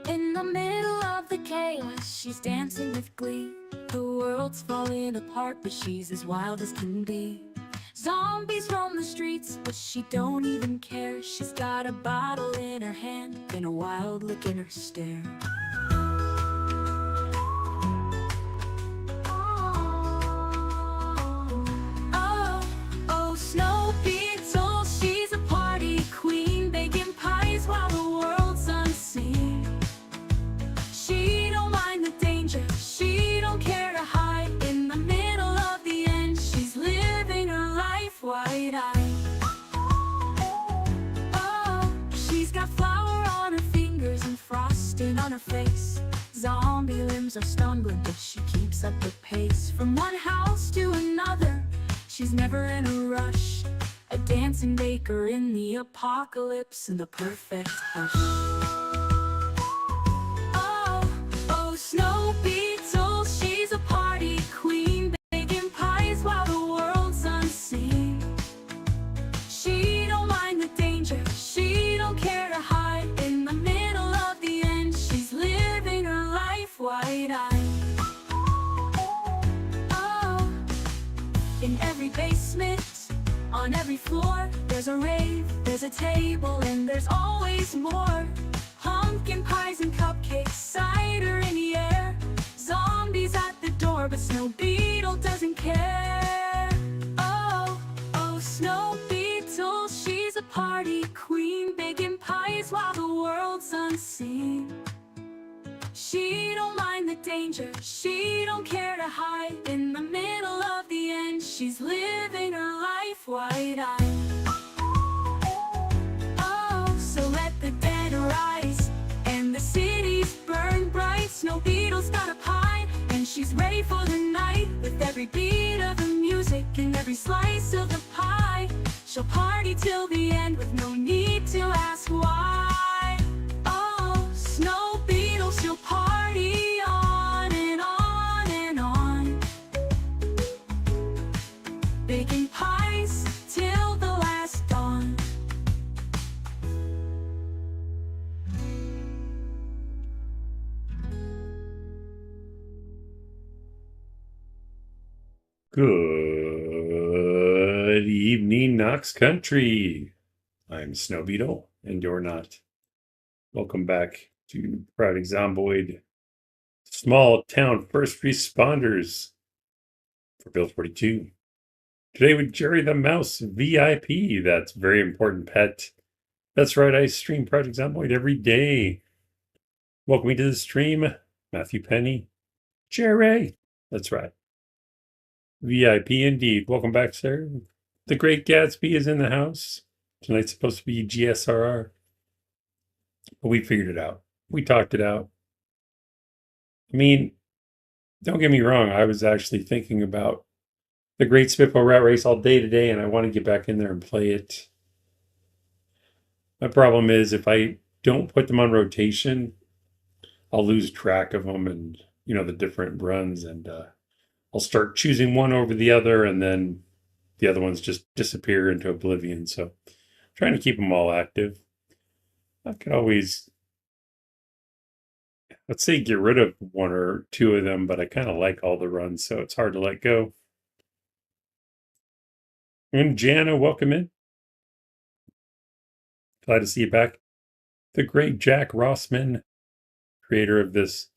In the middle of the chaos, she's dancing with glee. The world's falling apart, but she's as wild as can be. Zombies roam the streets, but she don't even care. She's got a bottle in her hand and a wild look in her stare. Oh, oh, Snow Beetle, she's a party queen, baking pies while the world's unseen. She don't mind the danger, she don't care to hide. In the middle of the end, she's living her life wide-eyed. Oh, she's got flour on her fingers and frosting on her face. Zombie limbs are stumbling, but she keeps up the pace. From one house to another, she's never in a rush. A dancing baker in the apocalypse in the perfect hush. Oh, Snow Beetle, she's a party queen, baking pies while the world's unseen. She don't mind the danger, she don't care to hide. In the middle of the end, she's living her life wide-eyed. Oh, in every basement, on every floor, there's a rave, there's a table, and there's always more. Pumpkin pies and cupcakes, cider in the air. Zombies at the door, but Snow Beetle doesn't care. Oh, Snow Beetle, she's a party queen, baking pies while the world's unseen. She don't mind the danger, she don't care to hide. In the middle of the end, she's living her life wide-eyed. Oh, so let the dead rise and the cities burn bright. Snow Beetle's got a pie and she's ready for the night. With every beat of the music and every slice of the pie, she'll party till the end with no need to ask why. Oh, Snow Beetle, she'll party on and on and on, baking pies till the last dawn. Good evening, Knox Country. I'm Snow Beetle, and you're not. Welcome back to Project Zomboid, small town first responders for Bill 42. Today with Jerry the Mouse VIP. That's very important pet. That's right, I stream Project Zomboid every day. Welcome to the stream, Matthew Penny. Jerry. That's right. VIP indeed. Welcome back, sir. The Great Gatsby is in the house. Tonight's supposed to be GSRR. But we figured it out. We talked it out. I mean, don't get me wrong. I was actually thinking about the Great Spitball Rat Race all day today, and I want to get back in there and play it. My problem is if I don't put them on rotation, I'll lose track of them and, the different runs, and I'll start choosing one over the other, and then the other ones just disappear into oblivion. So I'm trying to keep them all active. I could always, let's say, get rid of one or two of them, but I kind of like all the runs, so it's hard to let go. And Jana, welcome in. Glad to see you back. The great Jack Rossman, creator of this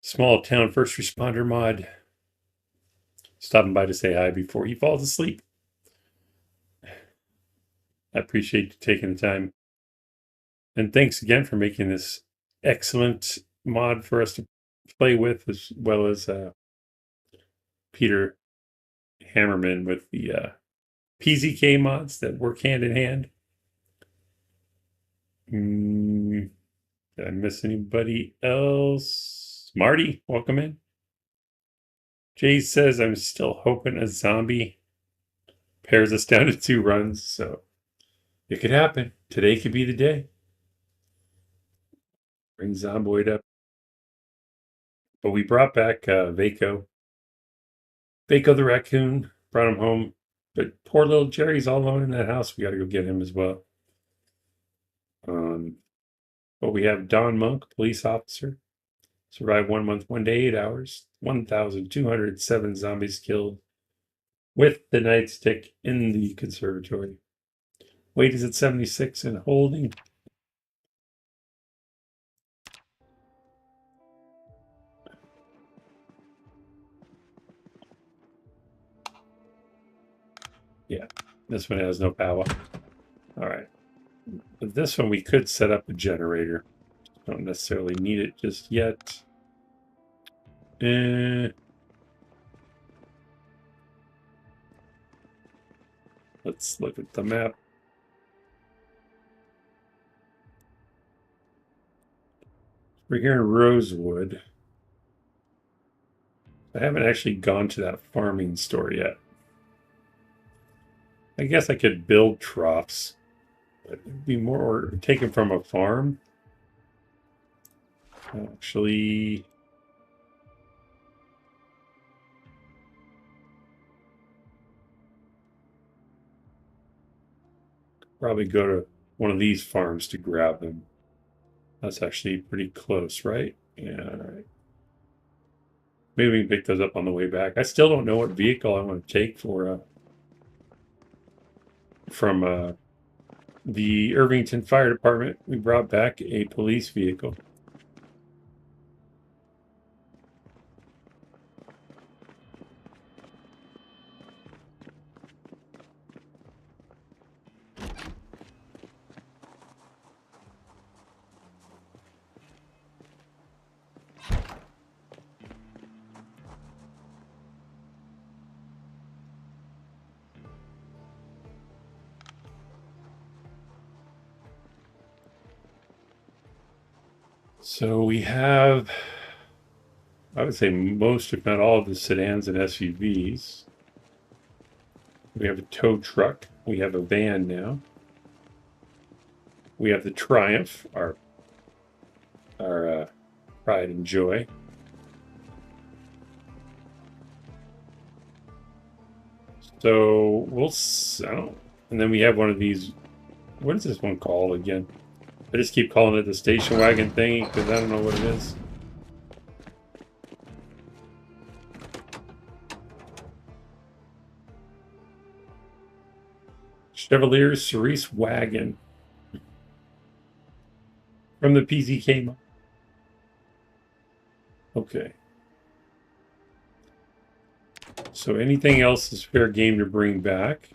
small town first responder mod, stopping by to say hi before he falls asleep. I appreciate you taking the time. And thanks again for making this excellent mod for us to play with, as well as Peter Hammerman with the PZK mods that work hand in hand. Did I miss anybody else? Marty, welcome in. Jay says, I'm still hoping a zombie pairs us down to 2 runs, so it could happen. Today could be the day. Bring Zomboid up. But we brought back Vaco. Vaco the raccoon, brought him home. But poor little Jerry's all alone in that house. We got to go get him as well. But we have Don Monk, police officer. Survived 1 month, 1 day, 8 hours. 1,207 zombies killed with the nightstick in the conservatory. Weight is at 76 and holding. Yeah, this one has no power. All right. But this one we could set up a generator. Don't necessarily need it just yet. Let's look at the map. We're here in Rosewood. I haven't actually gone to that farming store yet. I guess I could build troughs. But it'd be more taken from a farm. Actually, probably go to one of these farms to grab them. That's actually pretty close, right? Yeah, all right. Maybe we can pick those up on the way back. I still don't know what vehicle I want to take for from the Irvington Fire Department. We brought back a police vehicle. So we have, I would say most, if not all, of the sedans and SUVs. We have a tow truck. We have a van now. We have the Triumph, our pride and joy. So we'll, and then we have one of these. What is this one called again? I just keep calling it the station wagon thingy because I don't know what it is. Chevalier Cerise wagon from the PZK. Okay. So anything else is fair game to bring back.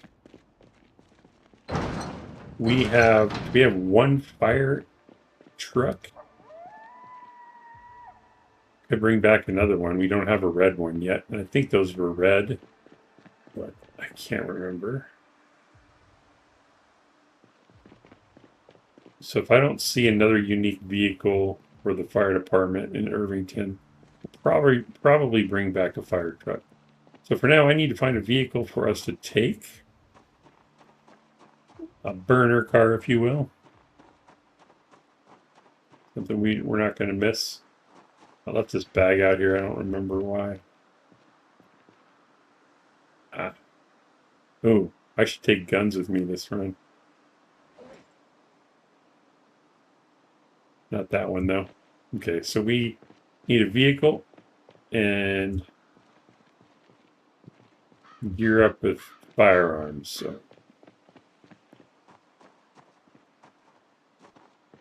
We have one fire truck. Could bring back another one. We don't have a red one yet. And I think those were red, but I can't remember. So if I don't see another unique vehicle for the fire department in Irvington, we'll probably bring back a fire truck. So for now, I need to find a vehicle for us to take. A burner car, if you will. Something we're not going to miss. I left this bag out here. I don't remember why. Oh, I should take guns with me this run. Not that one, though. Okay, so we need a vehicle and gear up with firearms. So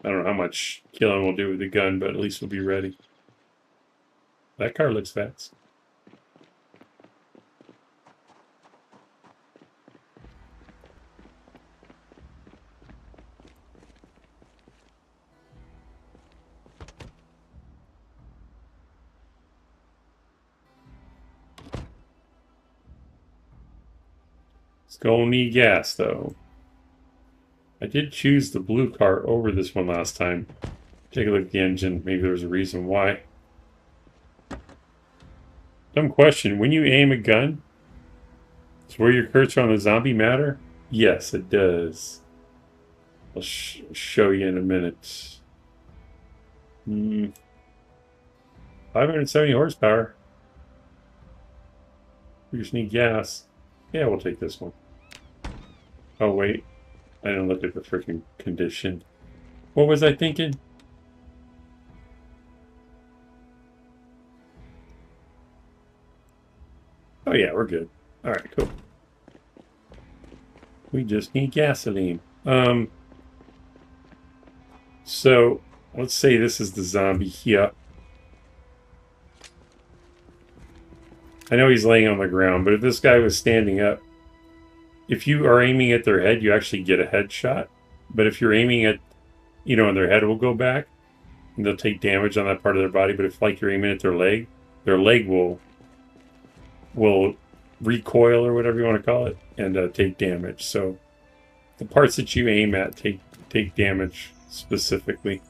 I don't know how much killing we'll do with the gun, but at least we'll be ready. That car looks fast. It's gonna need gas, though. I did choose the blue car over this one last time. Take a look at the engine. Maybe there's a reason why. Dumb question. When you aim a gun, does where your cursor on the zombie matter? Yes, it does. I'll show you in a minute. 570 horsepower. We just need gas. Yeah, we'll take this one. Oh, wait. I didn't look at the freaking condition. What was I thinking? Oh yeah, we're good. All right, cool. We just need gasoline. So let's say this is the zombie here. I know he's laying on the ground, but if this guy was standing up, if you are aiming at their head, you actually get a headshot. But if you're aiming at, and their head will go back and they'll take damage on that part of their body. But if like you're aiming at their leg will recoil or whatever you want to call it and take damage. So the parts that you aim at take damage specifically.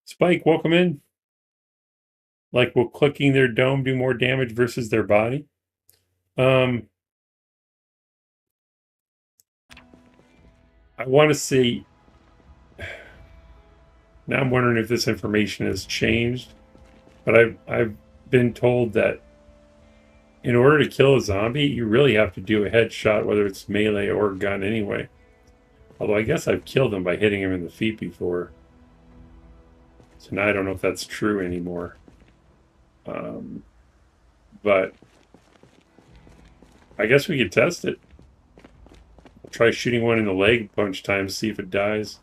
Spike, welcome in. Like, will clicking their dome do more damage versus their body? I want to see. Now I'm wondering if this information has changed, but I've been told that in order to kill a zombie, you really have to do a headshot, whether it's melee or gun anyway. Although I guess I've killed him by hitting him in the feet before. So now I don't know if that's true anymore. But I guess we could test it. I'll try shooting one in the leg a bunch of times, see if it dies.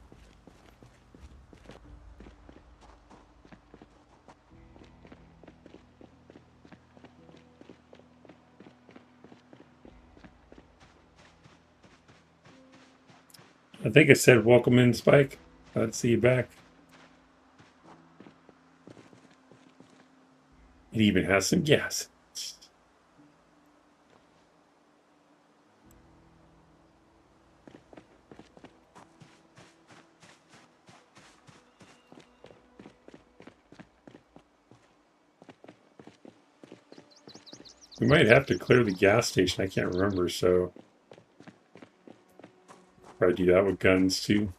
I think I said welcome in, Spike. Glad to see you back. It even has some gas. We might have to clear the gas station. I can't remember, so probably do that with guns too.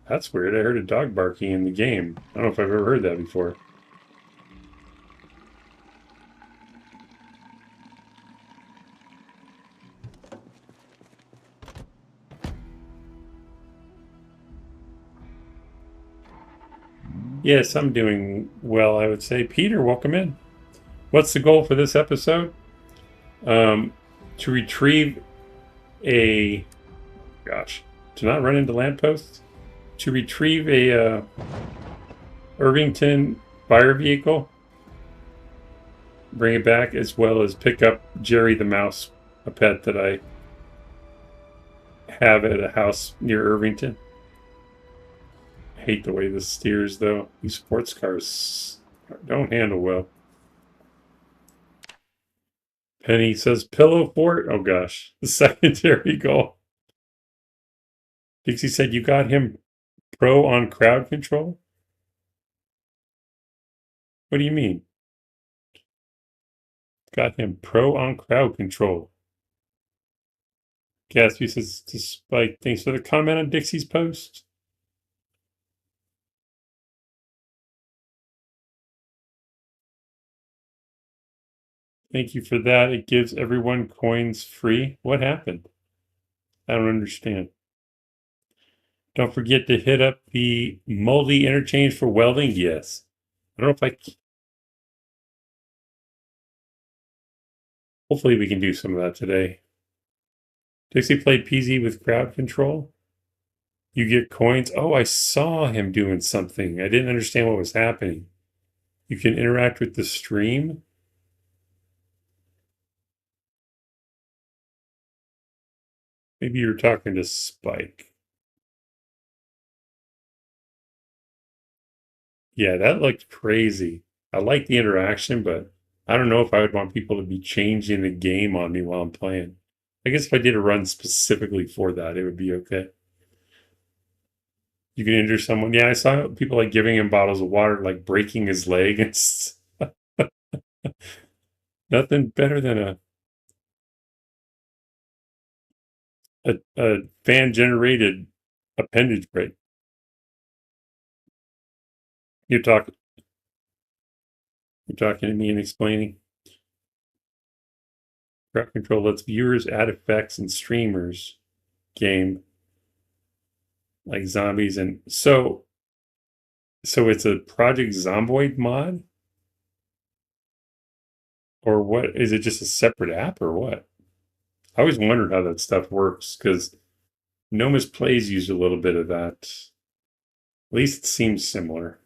That's weird. I heard a dog barking in the game. I don't know if I've ever heard that before. Yes, I'm doing well, I would say. Peter, welcome in. What's the goal for this episode? To retrieve to not run into lampposts. To retrieve a Irvington fire vehicle, bring it back, as well as pick up Jerry the mouse, a pet that I have at a house near Irvington. I hate the way this steers, though. These sports cars don't handle well. Penny says pillow fort. Oh gosh, the secondary goal. Dixie said you got him pro on crowd control. What do you mean? Got him pro on crowd control. Gatsby says to Spike, thanks for the comment on Dixie's post. Thank you for that. It gives everyone coins free. What happened? I don't understand. Don't forget to hit up the moldy interchange for welding. Yes. I don't know if hopefully we can do some of that today. Dixie played PZ with crowd control. You get coins. Oh, I saw him doing something. I didn't understand what was happening. You can interact with the stream. Maybe you're talking to Spike. Yeah, that looked crazy. I like the interaction, but I don't know if I would want people to be changing the game on me while I'm playing. I guess if I did a run specifically for that, it would be okay. You can injure someone. Yeah, I saw people like giving him bottles of water, like breaking his leg. It's nothing better than a fan generated appendage break. You're talking to me and explaining. Crowd control lets viewers add effects and streamers game like zombies, and so it's a Project Zomboid mod, or what? Is it just a separate app or what? I always wondered how that stuff works because Noma's Plays used a little bit of that. At least it seems similar.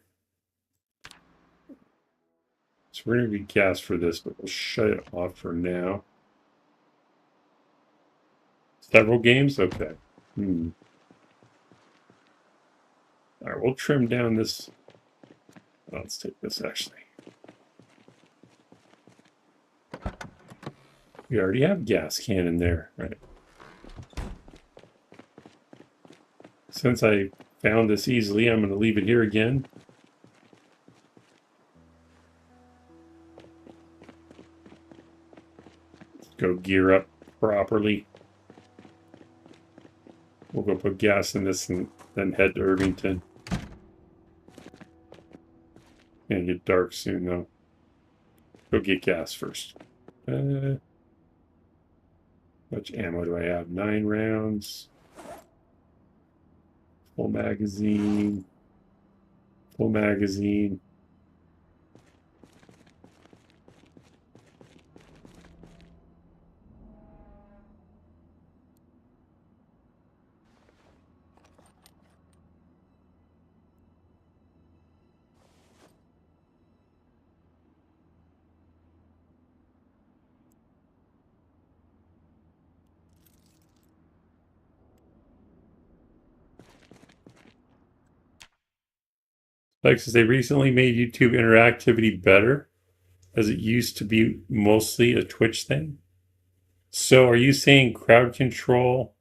So we're going to be gas for this, but we'll shut it off for now. Several games? Okay. All right, we'll trim down this. Let's take this, actually. We already have gas cannon there, right? Since I found this easily, I'm going to leave it here again. Go gear up properly. We'll go put gas in this and then head to Irvington. Gonna get dark soon though. Go get gas first. How much ammo do I have? 9 rounds. Full magazine. Full magazine. Like, since they recently made YouTube interactivity better, as it used to be mostly a Twitch thing. So are you saying crowd control,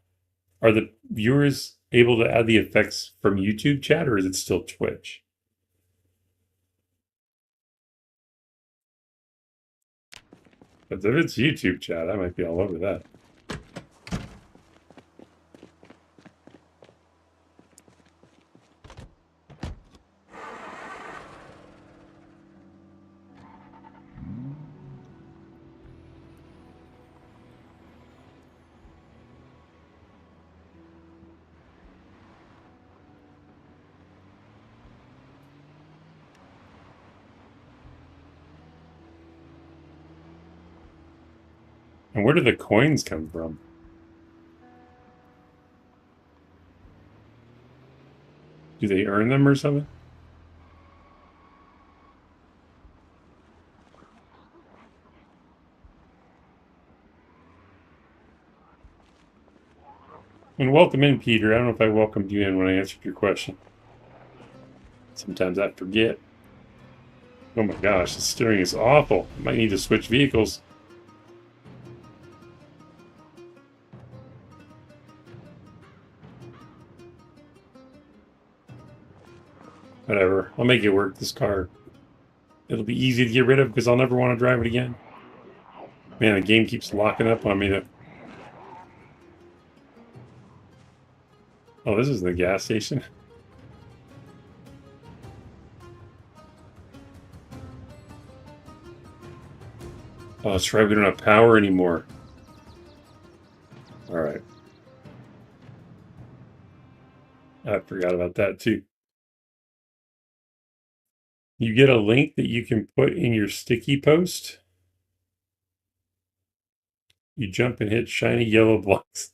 are the viewers able to add the effects from YouTube chat, or is it still Twitch? But if it's YouTube chat, I might be all over that. And where do the coins come from? Do they earn them or something? And welcome in, Peter. I don't know if I welcomed you in when I answered your question. Sometimes I forget. Oh my gosh, the steering is awful. I might need to switch vehicles. Whatever. I'll make it work, this car. It'll be easy to get rid of because I'll never want to drive it again. Man, the game keeps locking up on me. Oh, this is the gas station. Oh, that's right. We don't have power anymore. All right. I forgot about that too. You get a link that you can put in your sticky post. You jump and hit shiny yellow blocks.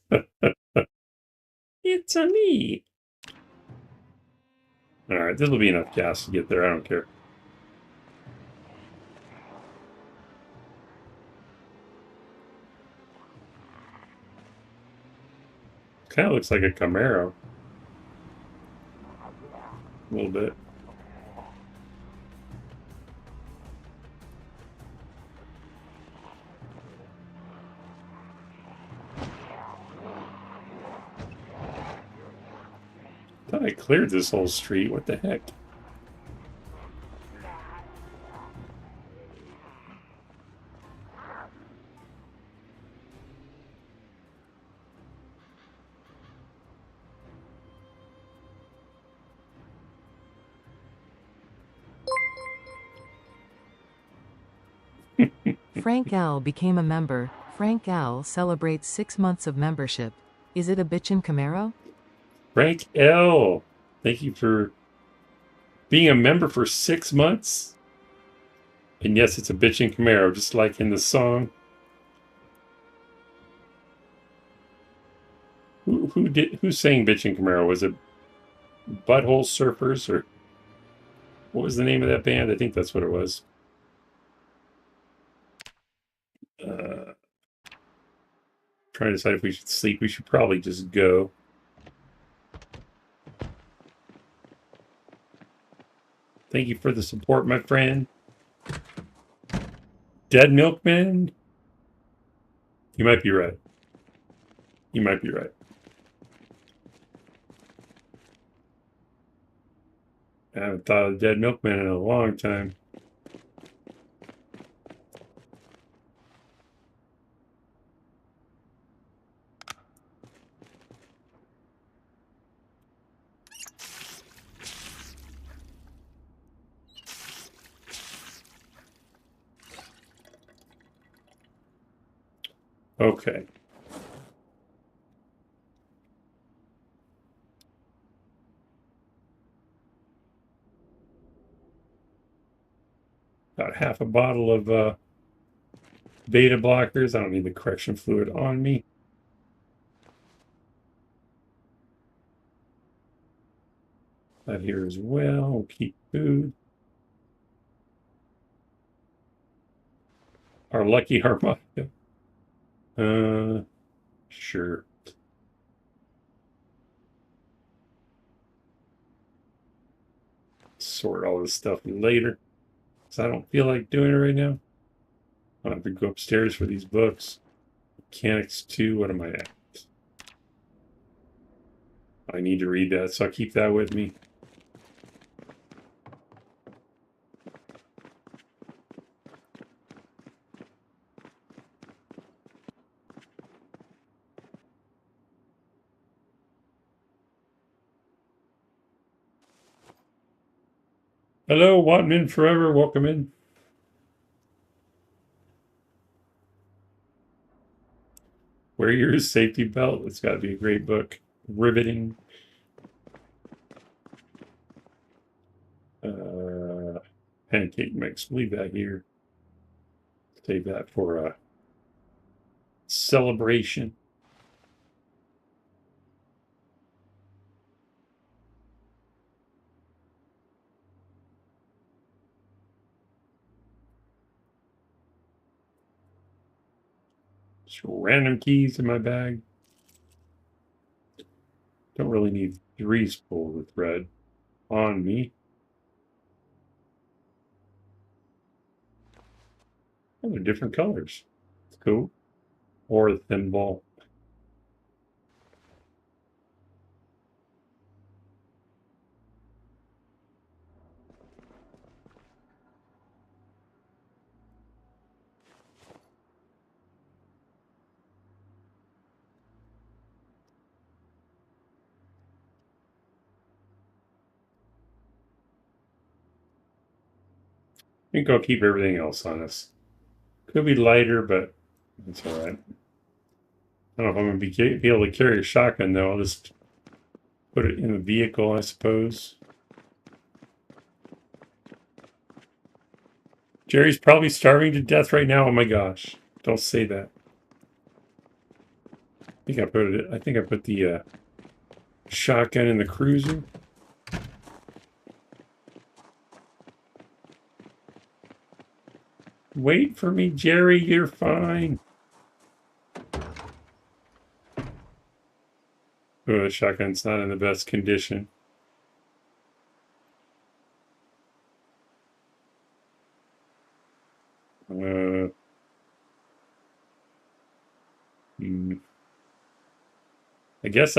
It's a me. All right, this will be enough gas to get there. I don't care. Kind of looks like a Camaro. A little bit. I thought I cleared this whole street. What the heck? Frank L. became a member. Frank L celebrates 6 months of membership. Is it a bitchin' Camaro? Frank L. Thank you for being a member for 6 months. And yes, it's a bitchin' Camaro, just like in the song. Who sang bitchin' Camaro? Was it Butthole Surfers, or what was the name of that band? I think that's what it was. Trying to decide if we should sleep. We should probably just go. Thank you for the support, my friend. Dead Milkman? You might be right. You might be right. I haven't thought of Dead Milkman in a long time. Okay. About half a bottle of beta blockers. I don't need the correction fluid on me. That here as well. We'll keep food. Our lucky harmonica. Sure. Sort all this stuff later. So I don't feel like doing it right now. I'll have to go upstairs for these books. Mechanics 2, what am I at? I need to read that, so I'll keep that with me. Hello, Watman Forever, welcome in. Wear your safety belt. It's got to be a great book. Riveting. Pancake mix. Leave that here. Save that for a celebration. Just random keys in my bag. Don't really need 3 spools of thread on me. Oh, they're different colors. It's cool. Or a thin ball. I think I'll keep everything else on us. Could be lighter, but it's all right. I don't know if I'm going to be able to carry a shotgun, though. I'll just put it in the vehicle, I suppose. Jerry's probably starving to death right now. Oh my gosh. Don't say that. I think I put the shotgun in the cruiser. Wait for me, Jerry. You're fine. Oh, the shotgun's not in the best condition. I guess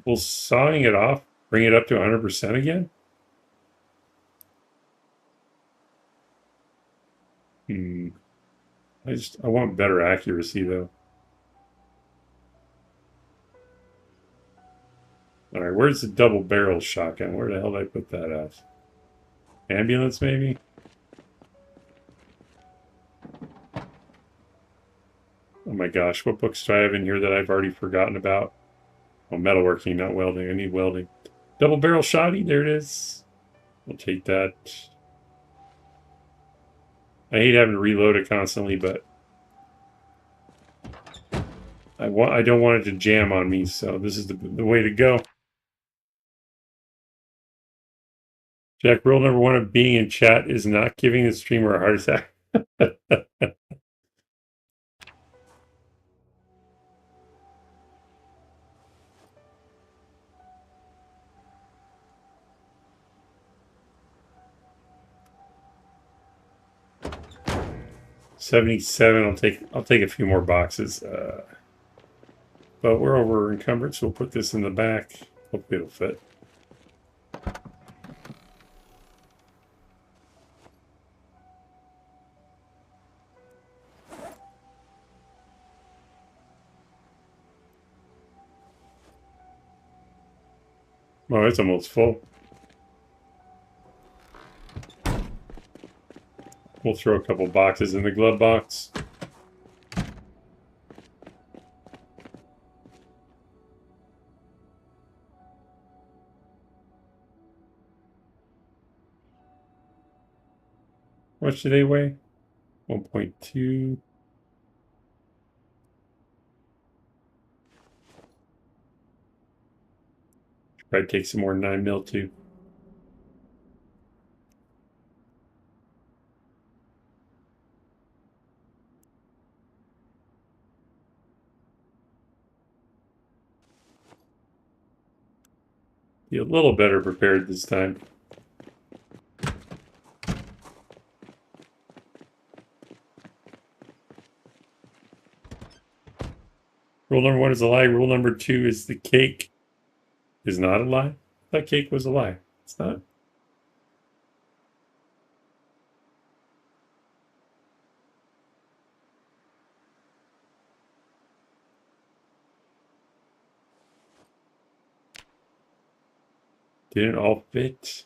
will sawing it off bring it up to 100% again? I want better accuracy though. All right, where's the double barrel shotgun? Where the hell did I put that at? Ambulance, maybe? gosh, what books do I have in here that I've already forgotten about? Oh, metalworking, not welding. I need welding. Double barrel shotty, there it is. We'll take that. I hate having to reload it constantly, but I don't want it to jam on me, so this is the way to go. Jack, rule number 1 of being in chat is not giving the streamer a heart attack. $77. I'll take a few more boxes. But we're over encumbered, so we'll put this in the back. Hopefully it'll fit. Oh, it's almost full. We'll throw a couple boxes in the glove box. How much do they weigh? 1.2. Probably take some more 9mm too. Be a little better prepared this time. Rule number 1 is a lie. Rule number 2 is the cake is not a lie. That cake was a lie. It's not. Didn't all fit.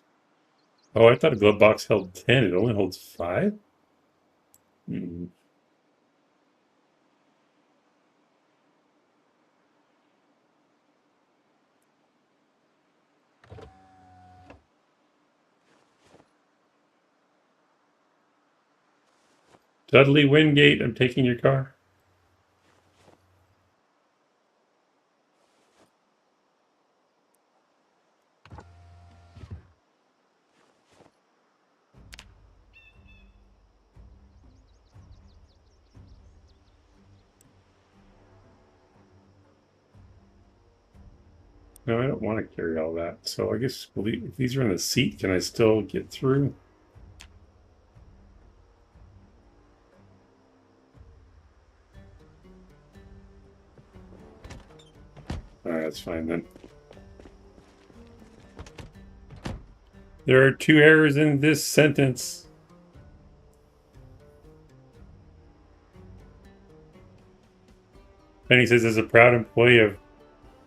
Oh, I thought a glove box held 10. It only holds 5? Hmm. Dudley Wingate, I'm taking your car. No, I don't want to carry all that. So I guess if these are in the seat, can I still get through? All right, that's fine then. There are 2 errors in this sentence. Penny says, as a proud employee of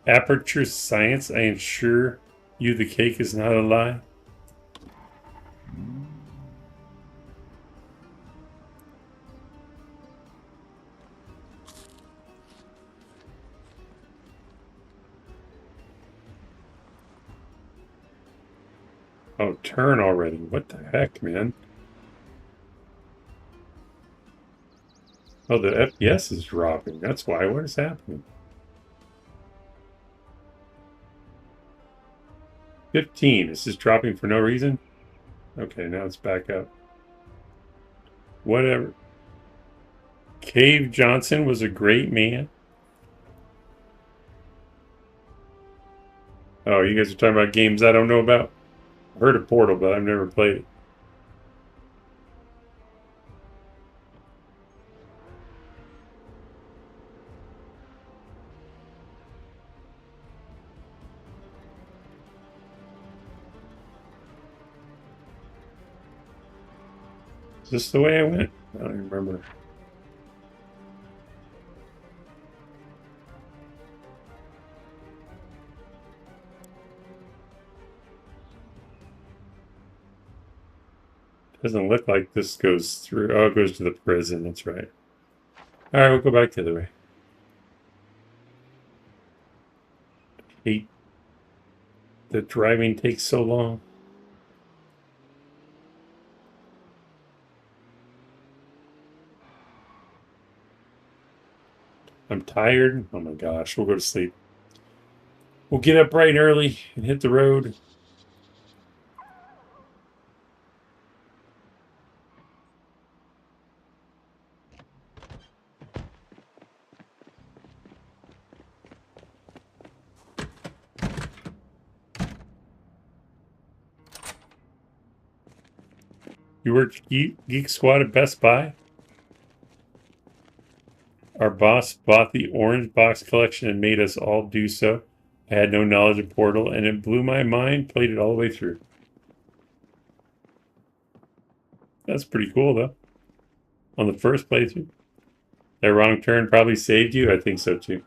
Aperture Science, I ensure you the cake is not a lie. Oh, turn already. What the heck, man? Oh, the FPS is dropping. That's why. What is happening? 15. Is this dropping for no reason? Okay, now it's back up. Whatever. Cave Johnson was a great man. Oh, you guys are talking about games I don't know about? I've heard of Portal, but I've never played it. Is this the way I went? I don't even remember. Doesn't look like this goes through. Oh, it goes to the prison. That's right. All right, we'll go back the other way. hate that driving takes so long. I'm tired. Oh my gosh, we'll go to sleep. We'll get up bright and early and hit the road. You worked Geek Squad at Best Buy? Our boss bought the orange box collection and made us all do so. I had no knowledge of Portal, and it blew my mind. Played it all the way through. That's pretty cool, though. On the first playthrough. That wrong turn probably saved you? I think so, too.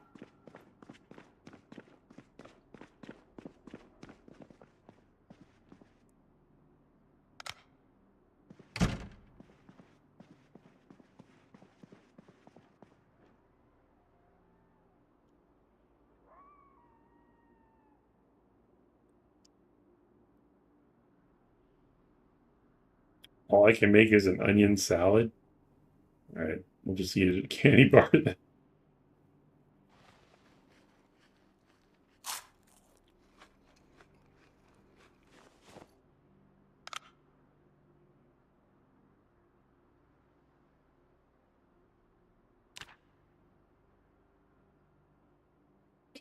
All I can make is an onion salad. All right, we'll just eat a candy bar then.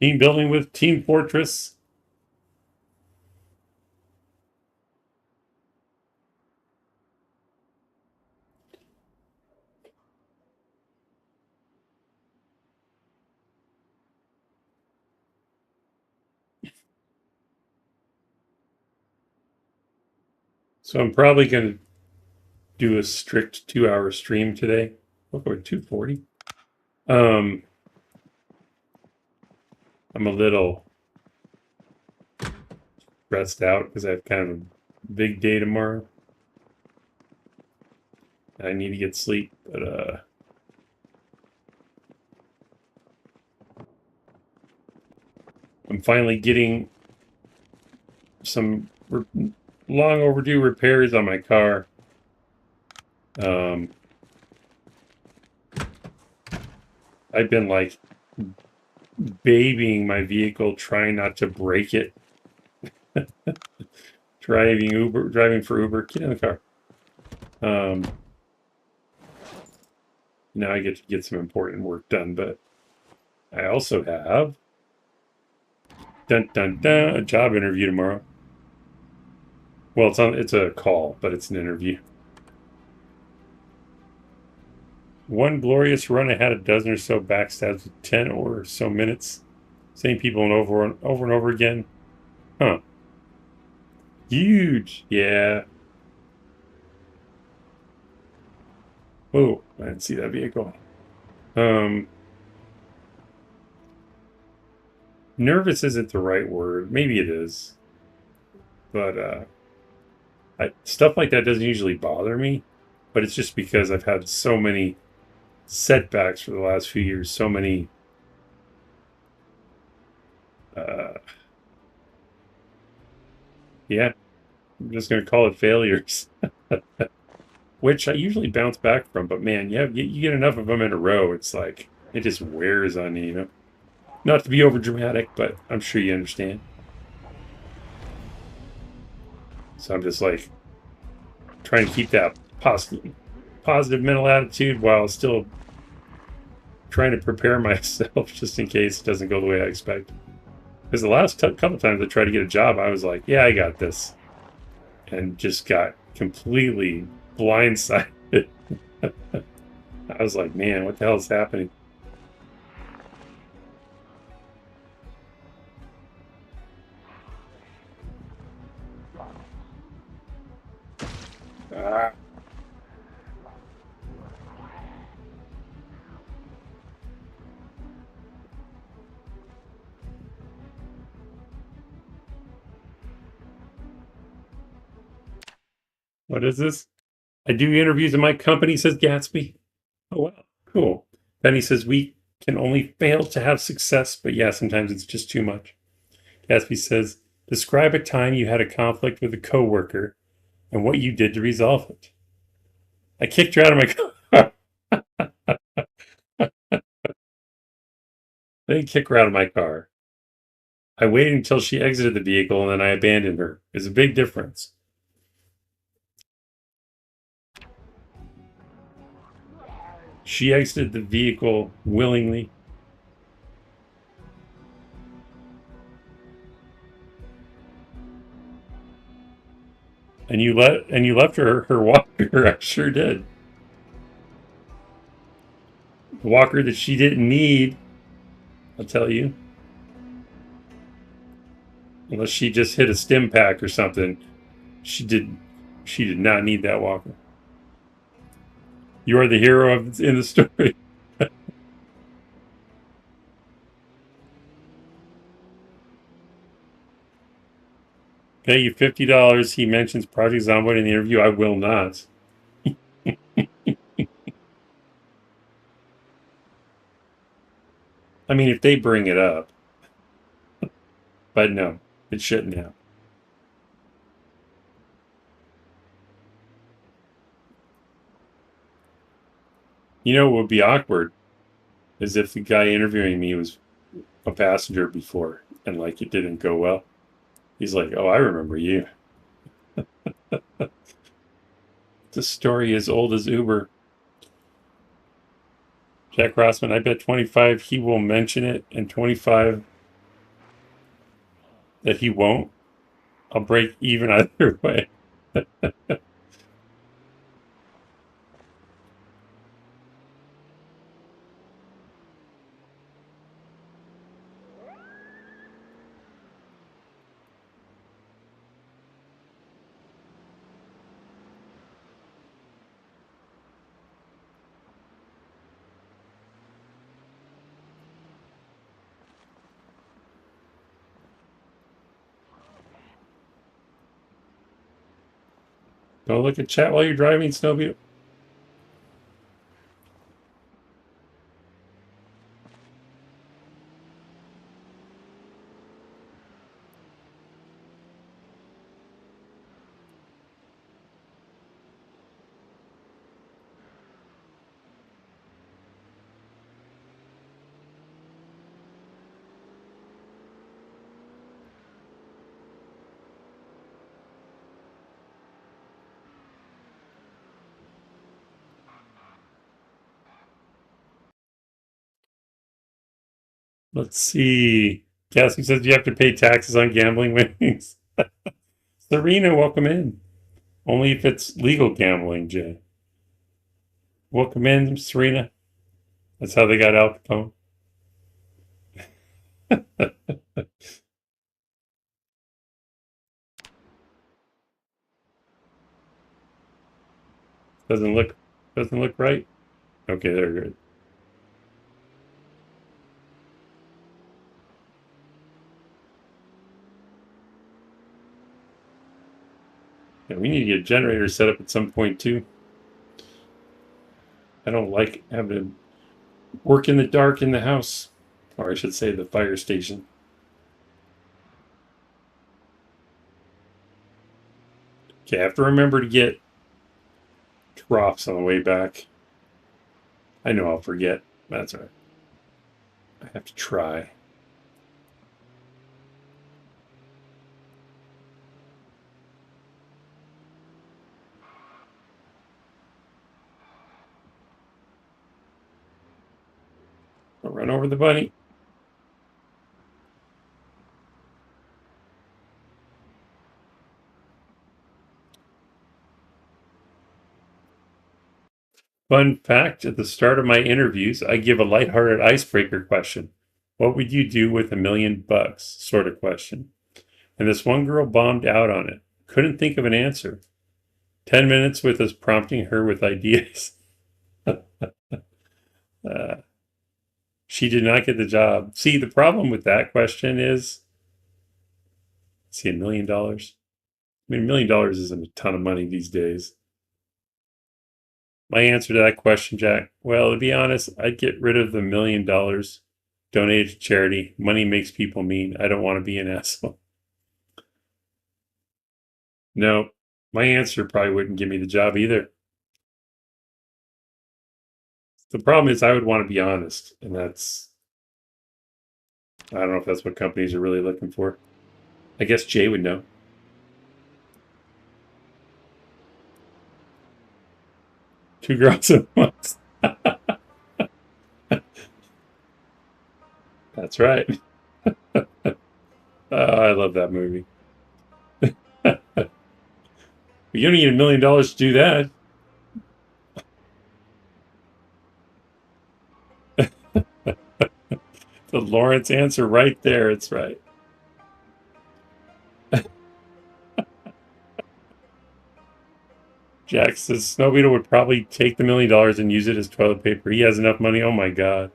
Team building with Team Fortress. So I'm probably going to do a strict 2-hour stream today. Look, we're 2:40. I'm a little stressed out because I have kind of a big day tomorrow. I need to get sleep, but I'm finally getting some long overdue repairs on my car. I've been like babying my vehicle, trying not to break it. Driving for Uber. Get in the car. Now I get to get some important work done, but I also have a job interview tomorrow. Well, it's a call, but it's an interview. One glorious run, I had a dozen or so backstabs with 10 or so minutes. Same people over and over again. Huh. Huge. Yeah. Oh, I didn't see that vehicle. Nervous isn't the right word. Maybe it is. But stuff like that doesn't usually bother me. But it's just because I've had so many setbacks for the last few years. So many yeah, I'm just going to call it failures. Which I usually bounce back from. But man, you get enough of them in a row, it's like, it just wears on you, you know? Not to be over dramatic, but I'm sure you understand. So I'm just like trying to keep that positive mental attitude while still trying to prepare myself just in case it doesn't go the way I expect. Because the last couple times I tried to get a job, I was like, yeah, I got this. And just got completely blindsided. I was like, man, what the hell is happening? Ah. What is this? I do interviews in my company, says Gatsby. Oh, wow. Cool. Benny says we can only fail to have success, but yeah, sometimes it's just too much. Gatsby says, describe a time you had a conflict with a coworker and what you did to resolve it. I kicked her out of my car. I didn't kick her out of my car. I waited until she exited the vehicle and then I abandoned her. There's a big difference. She exited the vehicle willingly. And you left her walker. I sure did. The walker that she didn't need, I'll tell you. Unless she just hit a stim pack or something. She did not need that walker. You are the hero in the story. Pay you $50. He mentions Project Zomboid in the interview. I will not. I mean, if they bring it up. But no, it shouldn't have. You know what would be awkward is if the guy interviewing me was a passenger before and like it didn't go well. He's like, oh, I remember you. The story is old as Uber. Jack Rossman, I bet 25 he will mention it and 25 that he won't. I'll break even either way. Don't look at chat while you're driving, Snowbeetle. Let's see. Cassie says you have to pay taxes on gambling winnings. Serena, welcome in. Only if it's legal gambling, Jay. Welcome in, Serena. That's how they got Al Capone. Doesn't look right. Okay, they're good. Yeah, we need to get a generator set up at some point too. I don't like having to work in the dark in the house, or I should say the fire station. Okay, I have to remember to get drops on the way back. I know I'll forget. That's all right. I have to try. I'll run over the bunny. Fun fact, at the start of my interviews, I give a lighthearted icebreaker question. What would you do with $1 million? Sort of question. And this one girl bombed out on it. Couldn't think of an answer. 10 minutes with us prompting her with ideas. She did not get the job. See, the problem with that question is, see, $1 million. I mean, $1 million isn't a ton of money these days. My answer to that question, Jack, well, to be honest, I'd get rid of the $1 million Donate to charity. Money makes people mean. I don't want to be an asshole. No, my answer probably wouldn't give me the job either. The problem is I would want to be honest, and I don't know if that's what companies are really looking for. I guess Jay would know. Two girls at once. That's right. I love that movie. You don't need $1 million to do that. The Lawrence answer right there. It's right. Jack says Snow Beetle would probably take the $1 million and use it as toilet paper. He has enough money. Oh my God.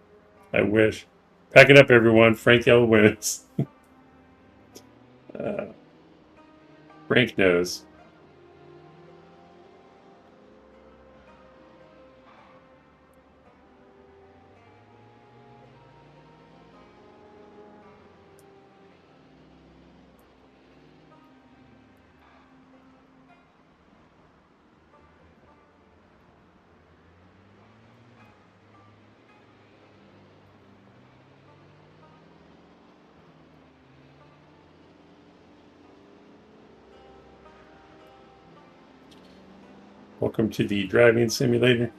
I wish. Pack it up, everyone. Frank L. wins. Frank knows. Welcome to the driving simulator.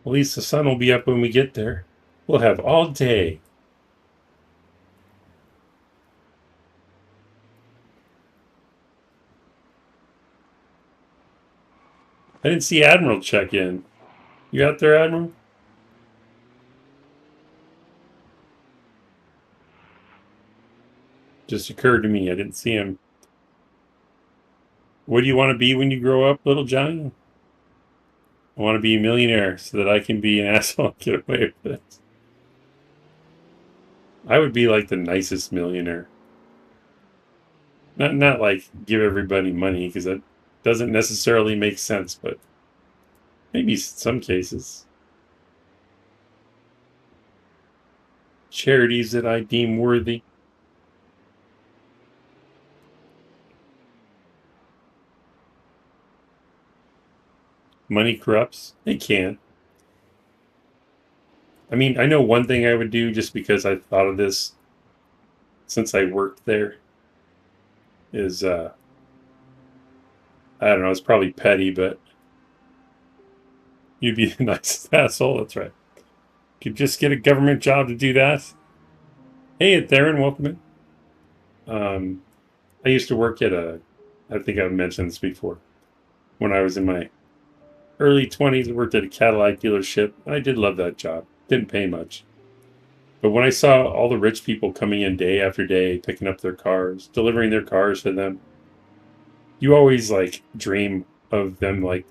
At least the sun will be up when we get there. We'll have all day. I didn't see Admiral check in. You out there, Admiral? Just occurred to me. I didn't see him. What do you want to be when you grow up, little Johnny? I want to be a millionaire so that I can be an asshole and get away with it. I would be like the nicest millionaire. Not like give everybody money, because that doesn't necessarily make sense, but maybe some cases. Charities that I deem worthy. Money corrupts? It can. I mean, I know one thing I would do, just because I thought of this since I worked there, is I don't know, it's probably petty, but you'd be the nicest asshole. That's right. Could just get a government job to do that. Hey, Theron, welcome in. I used to work at I think I've mentioned this before. When I was in my early 20s, I worked at a Cadillac dealership. I did love that job. Didn't pay much. But when I saw all the rich people coming in day after day, picking up their cars, delivering their cars to them, you always like dream of them like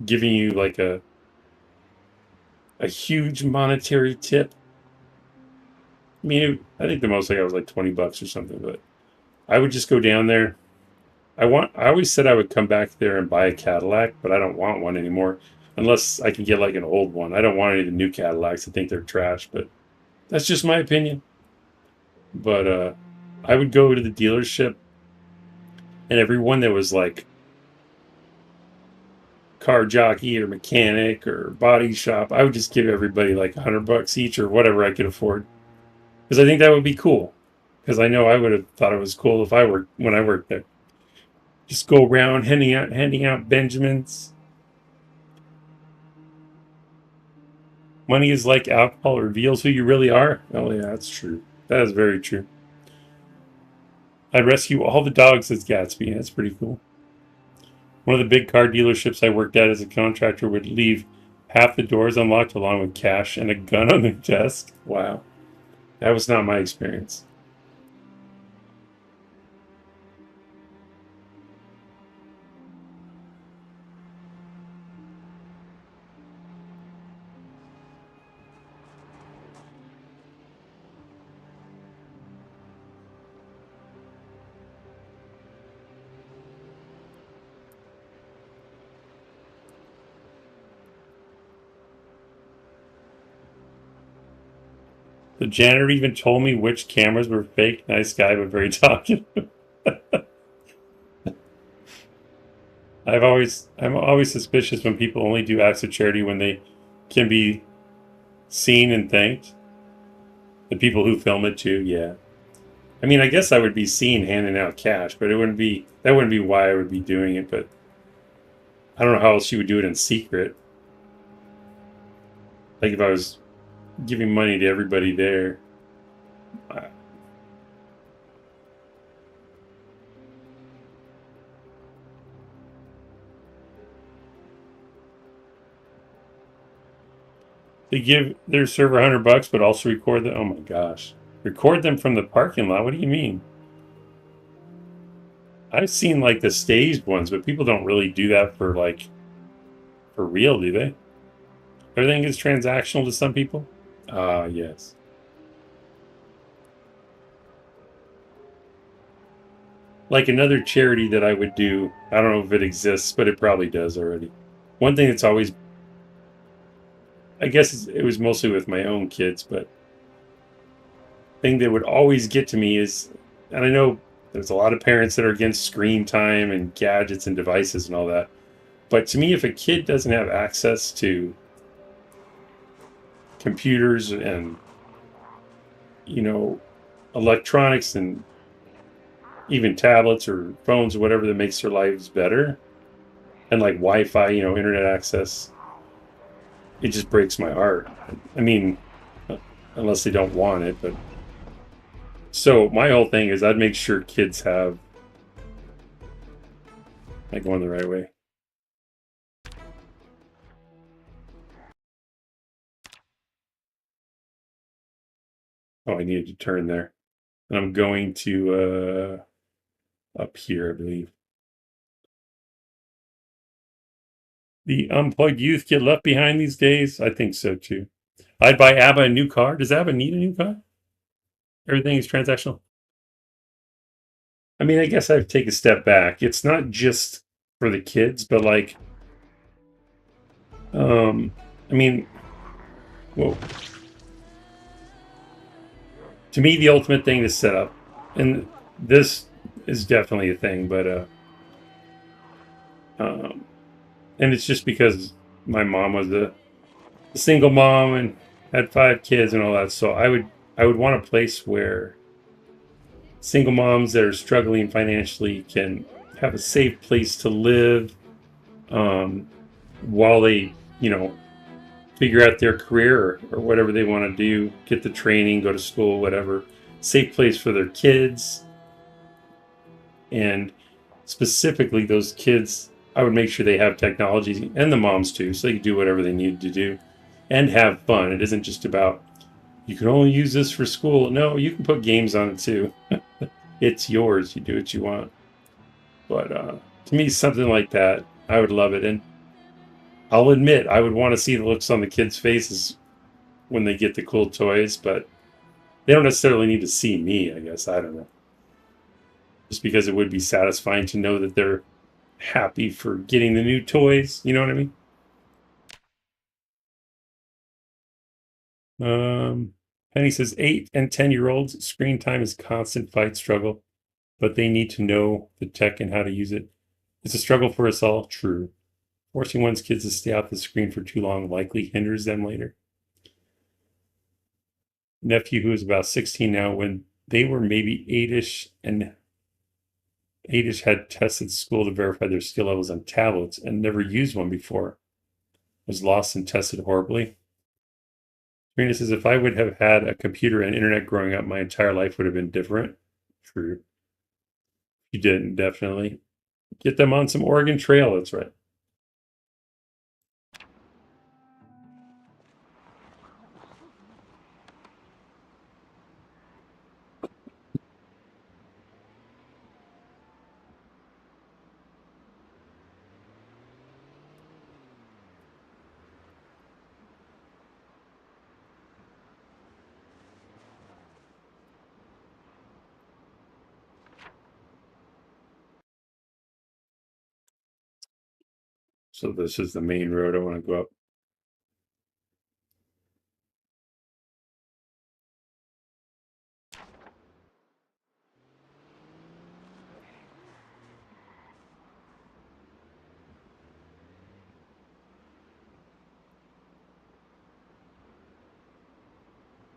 giving you like a huge monetary tip. I mean, I think the most I got was like $20 or something, but I would just go down there. I always said I would come back there and buy a Cadillac, but I don't want one anymore unless I can get like an old one. I don't want any of the new Cadillacs. I think they're trash, but that's just my opinion. But I would go to the dealership, and everyone that was like car jockey or mechanic or body shop, I would just give everybody like $100 each or whatever I could afford, because I think that would be cool. Because I know I would have thought it was cool if when I worked there. Just go around handing out Benjamins. Money is like alcohol, reveals who you really are. Oh yeah, that's true. That is very true. I'd rescue all the dogs, says Gatsby. That's pretty cool. One of the big car dealerships I worked at as a contractor would leave half the doors unlocked along with cash and a gun on their desk. Wow. That was not my experience. The janitor even told me which cameras were fake. Nice guy, but very talkative. I'm always suspicious when people only do acts of charity when they can be seen and thanked. The people who film it too, yeah. I mean, I guess I would be seen handing out cash, but that wouldn't be why I would be doing it. But I don't know how else you would do it in secret. Like if I was giving money to everybody there. They give their server $100, but also record them. Oh my gosh, record them from the parking lot. What do you mean? I've seen like the staged ones, but people don't really do that for real, do they? Everything is transactional to some people. Ah, yes. Like another charity that I would do. I don't know if it exists, but it probably does already. One thing that's always, I guess it was mostly with my own kids, but thing that would always get to me is, and I know there's a lot of parents that are against screen time and gadgets and devices and all that. But to me, if a kid doesn't have access to computers and, you know, electronics and even tablets or phones or whatever that makes their lives better, and like Wi-Fi, internet access, it just breaks my heart. I mean, unless they don't want it, but so my whole thing is I'd make sure kids have, like, going the right way. Oh, I needed to turn there. And I'm going to up here, I believe. The unplugged youth get left behind these days? I think so too. I'd buy ABBA a new car. Does ABBA need a new car? Everything is transactional. I mean, I guess I'd take a step back. It's not just for the kids, but like, I mean, well, to me, the ultimate thing is set up, and this is definitely a thing, but and it's just because my mom was a single mom and had 5 kids and all that. So I would want a place where single moms that are struggling financially can have a safe place to live while they, figure out their career or whatever they want to do, get the training, go to school, whatever. Safe place for their kids. And specifically those kids, I would make sure they have technology, and the moms too, so they can do whatever they need to do and have fun. It isn't just about, you can only use this for school. No, you can put games on it too. It's yours. You do what you want. But to me, something like that, I would love it. And I'll admit, I would want to see the looks on the kids' faces when they get the cool toys, but they don't necessarily need to see me, I guess. I don't know. Just because it would be satisfying to know that they're happy for getting the new toys. You know what I mean? Penny says 8 and 10-year-olds screen time is constant fight struggle, but they need to know the tech and how to use it. It's a struggle for us all. True. Forcing one's kids to stay off the screen for too long likely hinders them later. Nephew, who is about 16 now, when they were maybe 8ish and 8ish, had tested school to verify their skill levels on tablets and never used one before. Was lost and tested horribly. Serena says, if I would have had a computer and internet growing up, my entire life would have been different. True. You didn't, definitely. Get them on some Oregon Trail, that's right. So this is the main road I want to go up.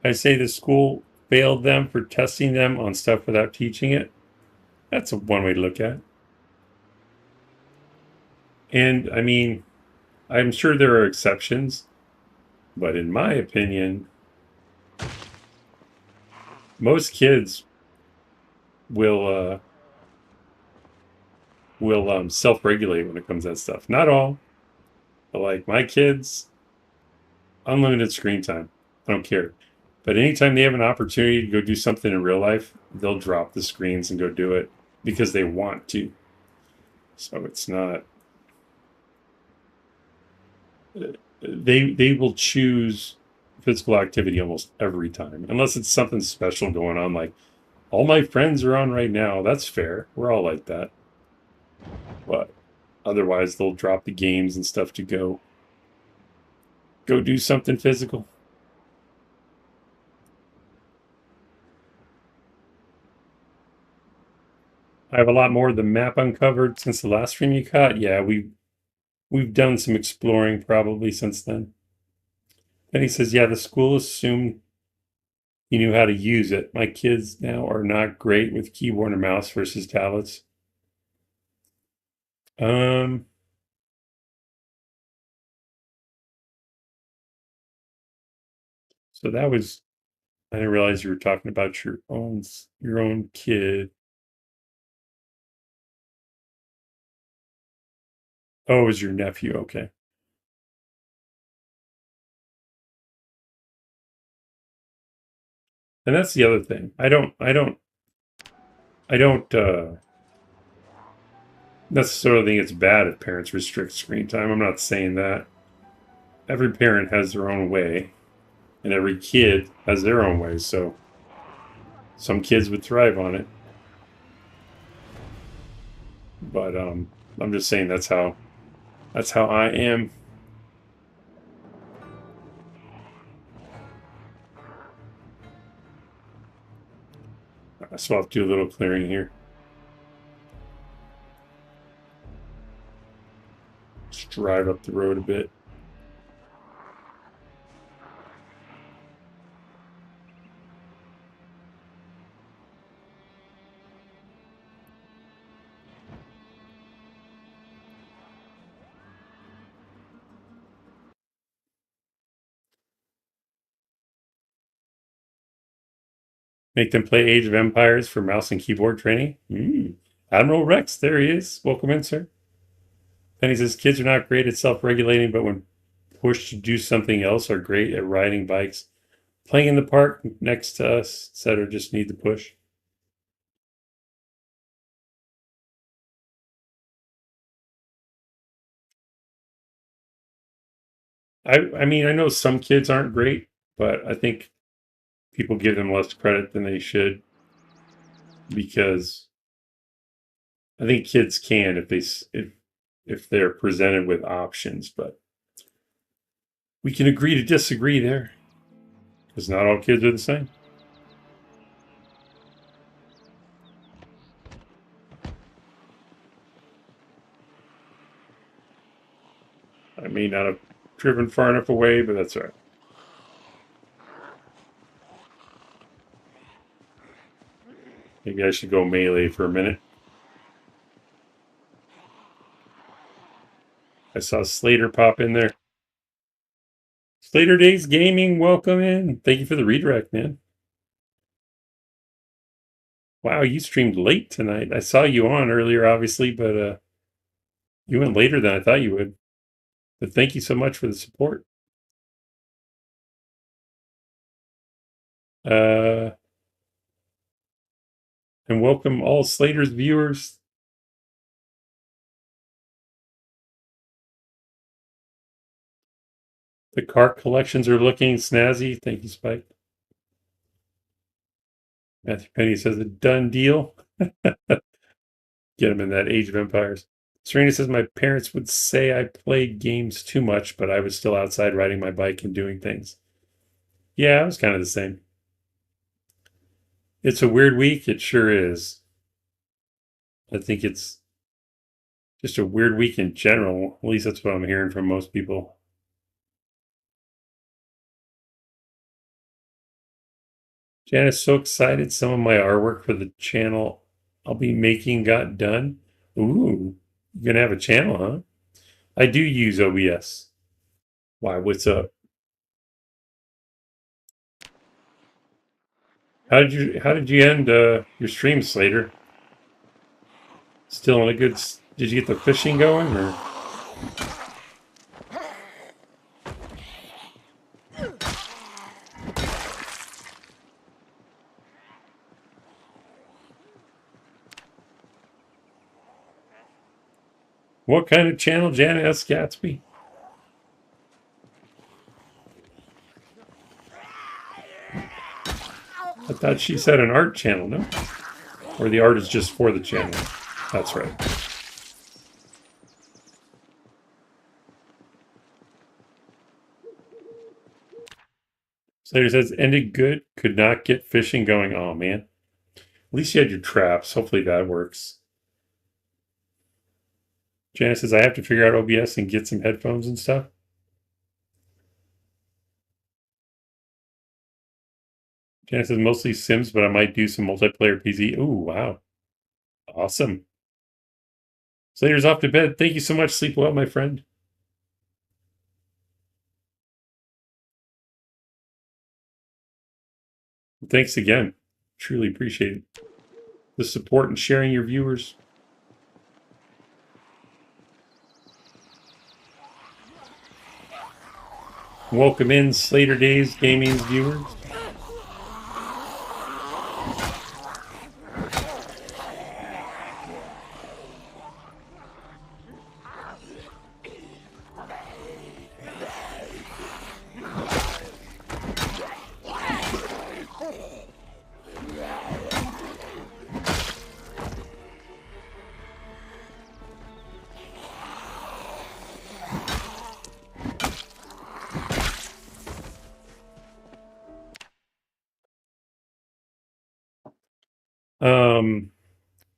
I say the school failed them for testing them on stuff without teaching it. That's one way to look at it. And I mean, I'm sure there are exceptions, but in my opinion, most kids will self-regulate when it comes to that stuff. Not all, but like my kids, unlimited screen time. I don't care. But anytime they have an opportunity to go do something in real life, they'll drop the screens and go do it because they want to. So it's not. They will choose physical activity almost every time, unless it's something special going on. Like all my friends are on right now. That's fair. We're all like that. But otherwise, they'll drop the games and stuff to go do something physical. I have a lot more of the map uncovered since the last stream you caught. Yeah, we've done some exploring probably since then. And he says, yeah, the school assumed he knew how to use it. My kids now are not great with keyboard and mouse versus tablets. So that was, I didn't realize you were talking about your own kid. Oh, it was your nephew. Okay. And that's the other thing. I don't necessarily think it's bad if parents restrict screen time. I'm not saying that. Every parent has their own way, and every kid has their own way. So some kids would thrive on it. But I'm just saying that's how I am. So I'll have to do a little clearing here. Just drive up the road a bit. Make them play Age of Empires for mouse and keyboard training. Admiral Rex, there he is. Welcome in, sir. Then he says, kids are not great at self-regulating, but when pushed to do something else are great at riding bikes, playing in the park next to us, etc. Just need the push. I mean, I know some kids aren't great, but I think people give them less credit than they should because I think kids can if they're presented with options, but we can agree to disagree there because not all kids are the same. I may not have driven far enough away, but that's all right. Maybe I should go melee for a minute. I saw Slater pop in there. Slater Days Gaming, welcome in. Thank you for the redirect, man. Wow, you streamed late tonight. I saw you on earlier, obviously, but you went later than I thought you would. But thank you so much for the support. And welcome all Slater's viewers. The cart collections are looking snazzy. Thank you, Spike. Matthew Penny says a done deal. Get him in that Age of Empires. Serena says my parents would say I played games too much, but I was still outside riding my bike and doing things. Yeah, I was kind of the same. It's a weird week. It sure is. I think it's just a weird week in general. At least that's what I'm hearing from most people. Janice, so excited. Some of my artwork for the channel I'll be making got done. Ooh, you're going to have a channel, huh? I do use OBS. Why, what's up? How did you end your stream, Slater? Still in a good... Did you get the fishing going, or... What kind of channel, Janet S. Gatsby? I thought she said an art channel, no? Or the art is just for the channel. That's right. Slater says, ended good, could not get fishing going. Oh, man. At least you had your traps. Hopefully that works. Janice says, I have to figure out OBS and get some headphones and stuff. Janice says, mostly Sims, but I might do some multiplayer PZ. Ooh, wow. Awesome. Slater's off to bed. Thank you so much. Sleep well, my friend. Thanks again. Truly appreciate it. The support and sharing your viewers. Welcome in Slater Days Gaming's viewers.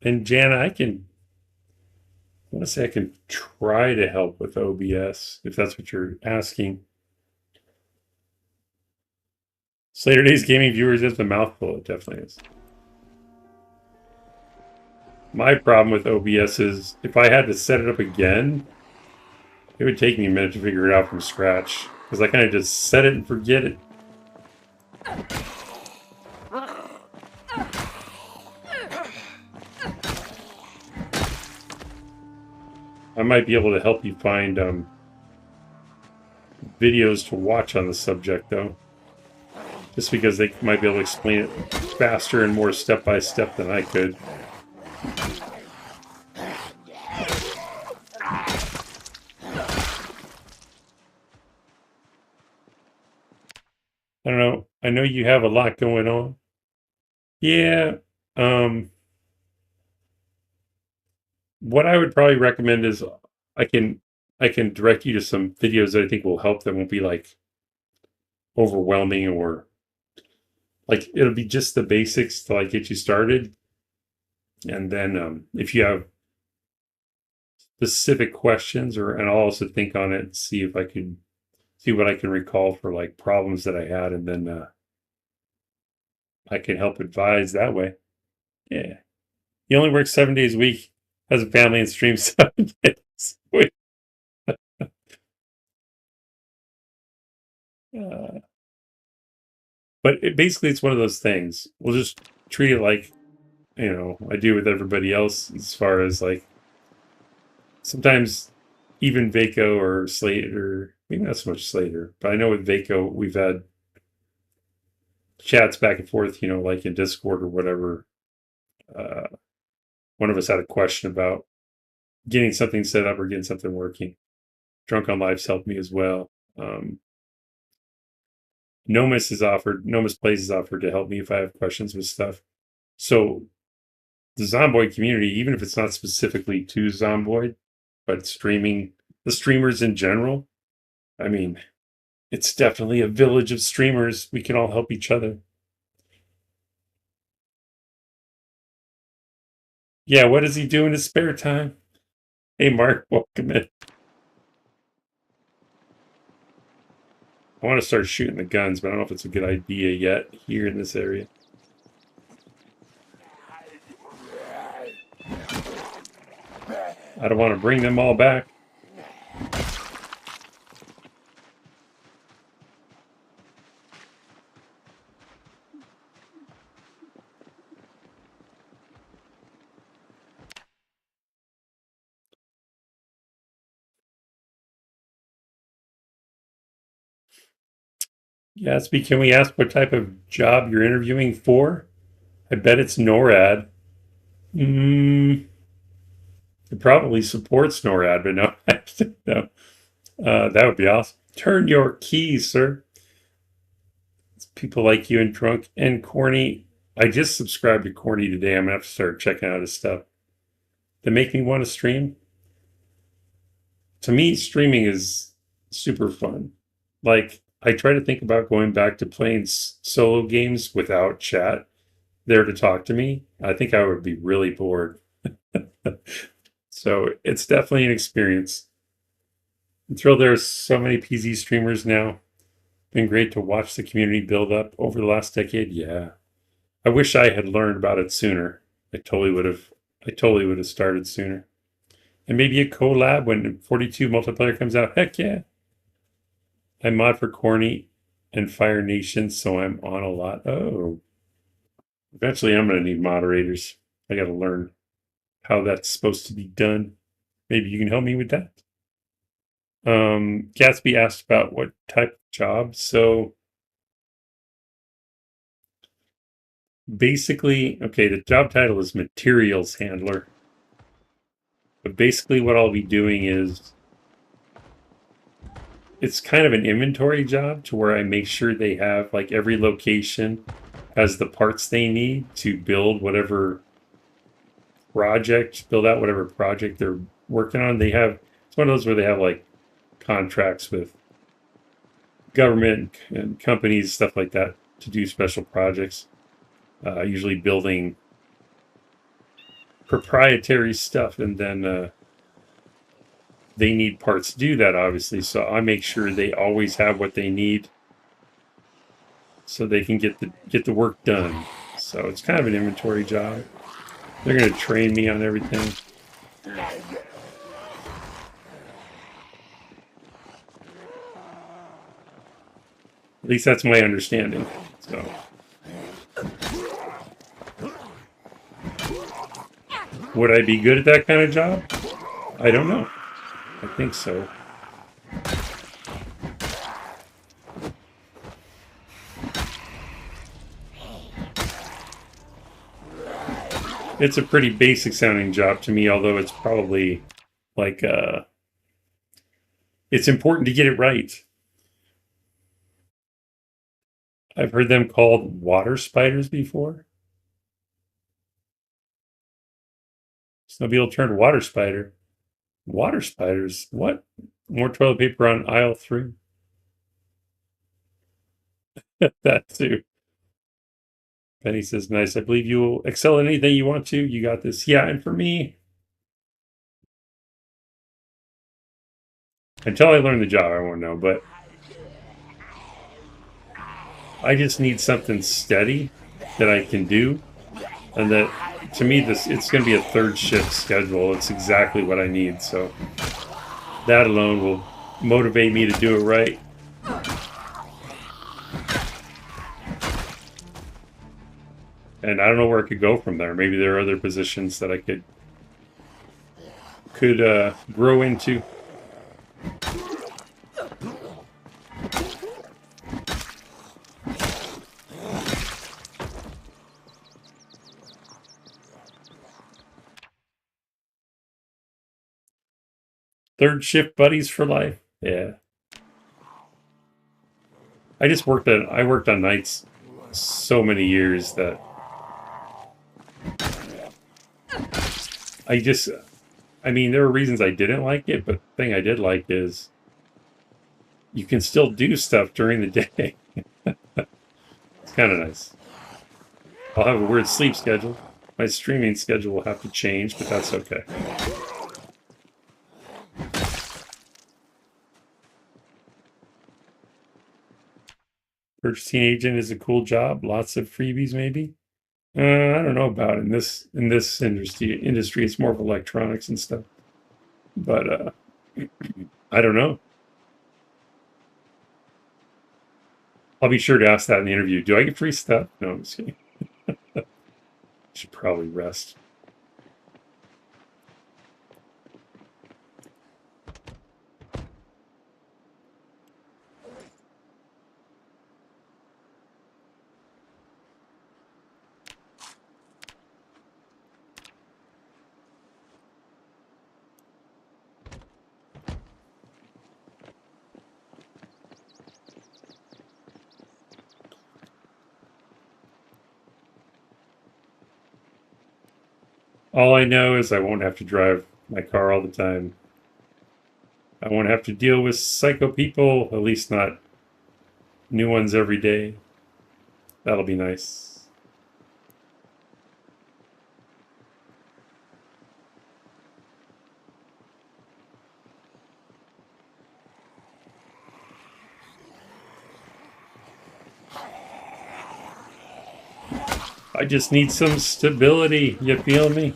And Jana, I want to say I can try to help with OBS if that's what you're asking. Slater Days Gaming viewers is a mouthful. It definitely is. My problem with OBS is if I had to set it up again, it would take me a minute to figure it out from scratch because I kind of just set it and forget it. I might be able to help you find videos to watch on the subject, though. Just because they might be able to explain it faster and more step-by-step than I could. I don't know. I know you have a lot going on. Yeah. What I would probably recommend is I can direct you to some videos that I think will help that won't be like overwhelming or like it'll be just the basics to like get you started. And then if you have specific questions and I'll also think on it and see if I can see what I can recall for like problems that I had and then I can help advise that way. Yeah. He only works 7 days a week, has a family and streams 7 days a week. But basically, it's one of those things. We'll just treat it like, I do with everybody else as far as like, sometimes even Vaco or Slater, maybe not so much Slater, but I know with Vaco, we've had chats back and forth, like in Discord or whatever. One of us had a question about getting something set up or getting something working. Drunk on Lives helped me as well. Nomus Plays is offered to help me if I have questions with stuff. So the Zomboid community, even if it's not specifically to Zomboid, but streaming, the streamers in general, I mean, it's definitely a village of streamers. We can all help each other. Yeah, what does he do in his spare time? Hey, Mark, welcome in. I want to start shooting the guns, but I don't know if it's a good idea yet here in this area. I don't want to bring them all back. Gatsby, can we ask what type of job you're interviewing for? I bet it's NORAD. It probably supports NORAD, but no, no. That would be awesome. Turn your keys, sir. It's people like you and Drunk and Corny. I just subscribed to Corny today. I'm gonna have to start checking out his stuff. They make me want to stream. To me, streaming is super fun. Like, I try to think about going back to playing solo games without chat there to talk to me. I think I would be really bored. So it's definitely an experience. I'm thrilled there's so many PZ streamers now. Been great to watch the community build up over the last decade. Yeah. I wish I had learned about it sooner. I totally would have started sooner. And maybe a collab when 42 multiplayer comes out. Heck yeah. I mod for Corny and Fire Nation, so I'm on a lot. Oh. Eventually I'm going to need moderators. I got to learn how that's supposed to be done. Maybe you can help me with that. Gatsby asked about what type of job. So basically, okay, the job title is materials handler. But basically what I'll be doing is it's kind of an inventory job to where I make sure they have, like, every location has the parts they need to build whatever project, build out whatever project they're working on. They have, it's one of those where they have like contracts with government and companies, stuff like that, to do special projects. Usually building proprietary stuff, and then they need parts to do that, obviously. So I make sure they always have what they need, so they can get the work done. So it's kind of an inventory job. They're going to train me on everything. At least that's my understanding. So, would I be good at that kind of job? I don't know. I think so. It's a pretty basic sounding job to me, although it's probably like, it's important to get it right. I've heard them called water spiders before. Snowbeetle turned water spider. Water spiders? What? More toilet paper on aisle 3. That too. Penny says, nice. I believe you will excel in anything you want to. You got this. Yeah, and for me, until I learn the job, I won't know, but I just need something steady that I can do. And that, to me, it's going to be a third shift schedule. It's exactly what I need. So that alone will motivate me to do it right. And I don't know where it could go from there. Maybe there are other positions that I could grow into. Third shift buddies for life. Yeah. I worked on nights so many years that I mean, there were reasons I didn't like it, but the thing I did like is you can still do stuff during the day. It's kind of nice. I'll have a weird sleep schedule. My streaming schedule will have to change, but that's okay. Purchasing agent is a cool job. Lots of freebies, maybe. I don't know about in this industry. It's more of electronics and stuff. But I don't know. I'll be sure to ask that in the interview. Do I get free stuff? No, I'm just kidding. Should probably rest. All I know is I won't have to drive my car all the time. I won't have to deal with psycho people, at least not new ones every day. That'll be nice. I just need some stability. You feel me?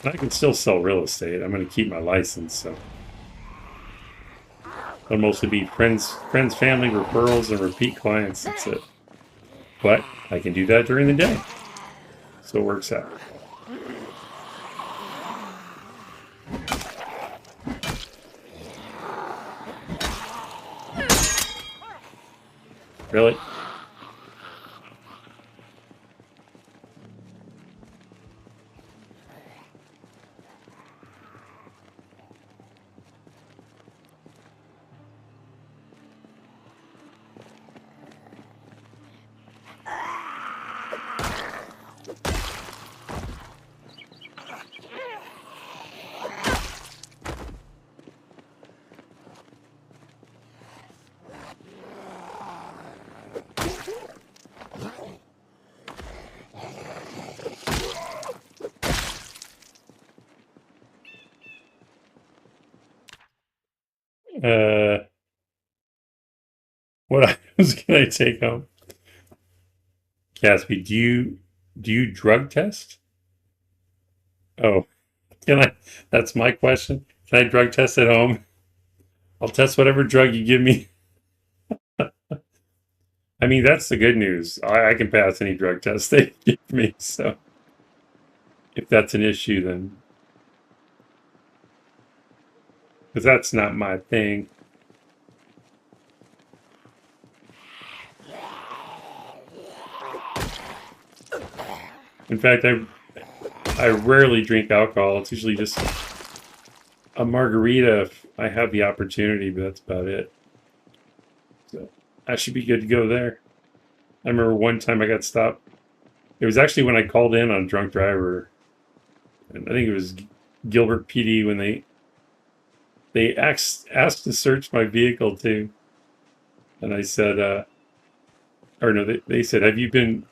I can still sell real estate. I'm going to keep my license, so it'll mostly be friends, family, referrals, and repeat clients. That's it. But I can do that during the day, so it works out. Really? What items can I take home? Caspi, do you drug test? Oh, can I? That's my question. Can I drug test at home? I'll test whatever drug you give me. I mean, that's the good news. I can pass any drug test they give me. So if that's an issue, then because that's not my thing. In fact, I rarely drink alcohol. It's usually just a margarita if I have the opportunity, but that's about it. So I should be good to go there. I remember one time I got stopped. It was actually when I called in on drunk driver, and I think it was Gilbert PD when they asked to search my vehicle too, and I said, or no, they said, "Have you been?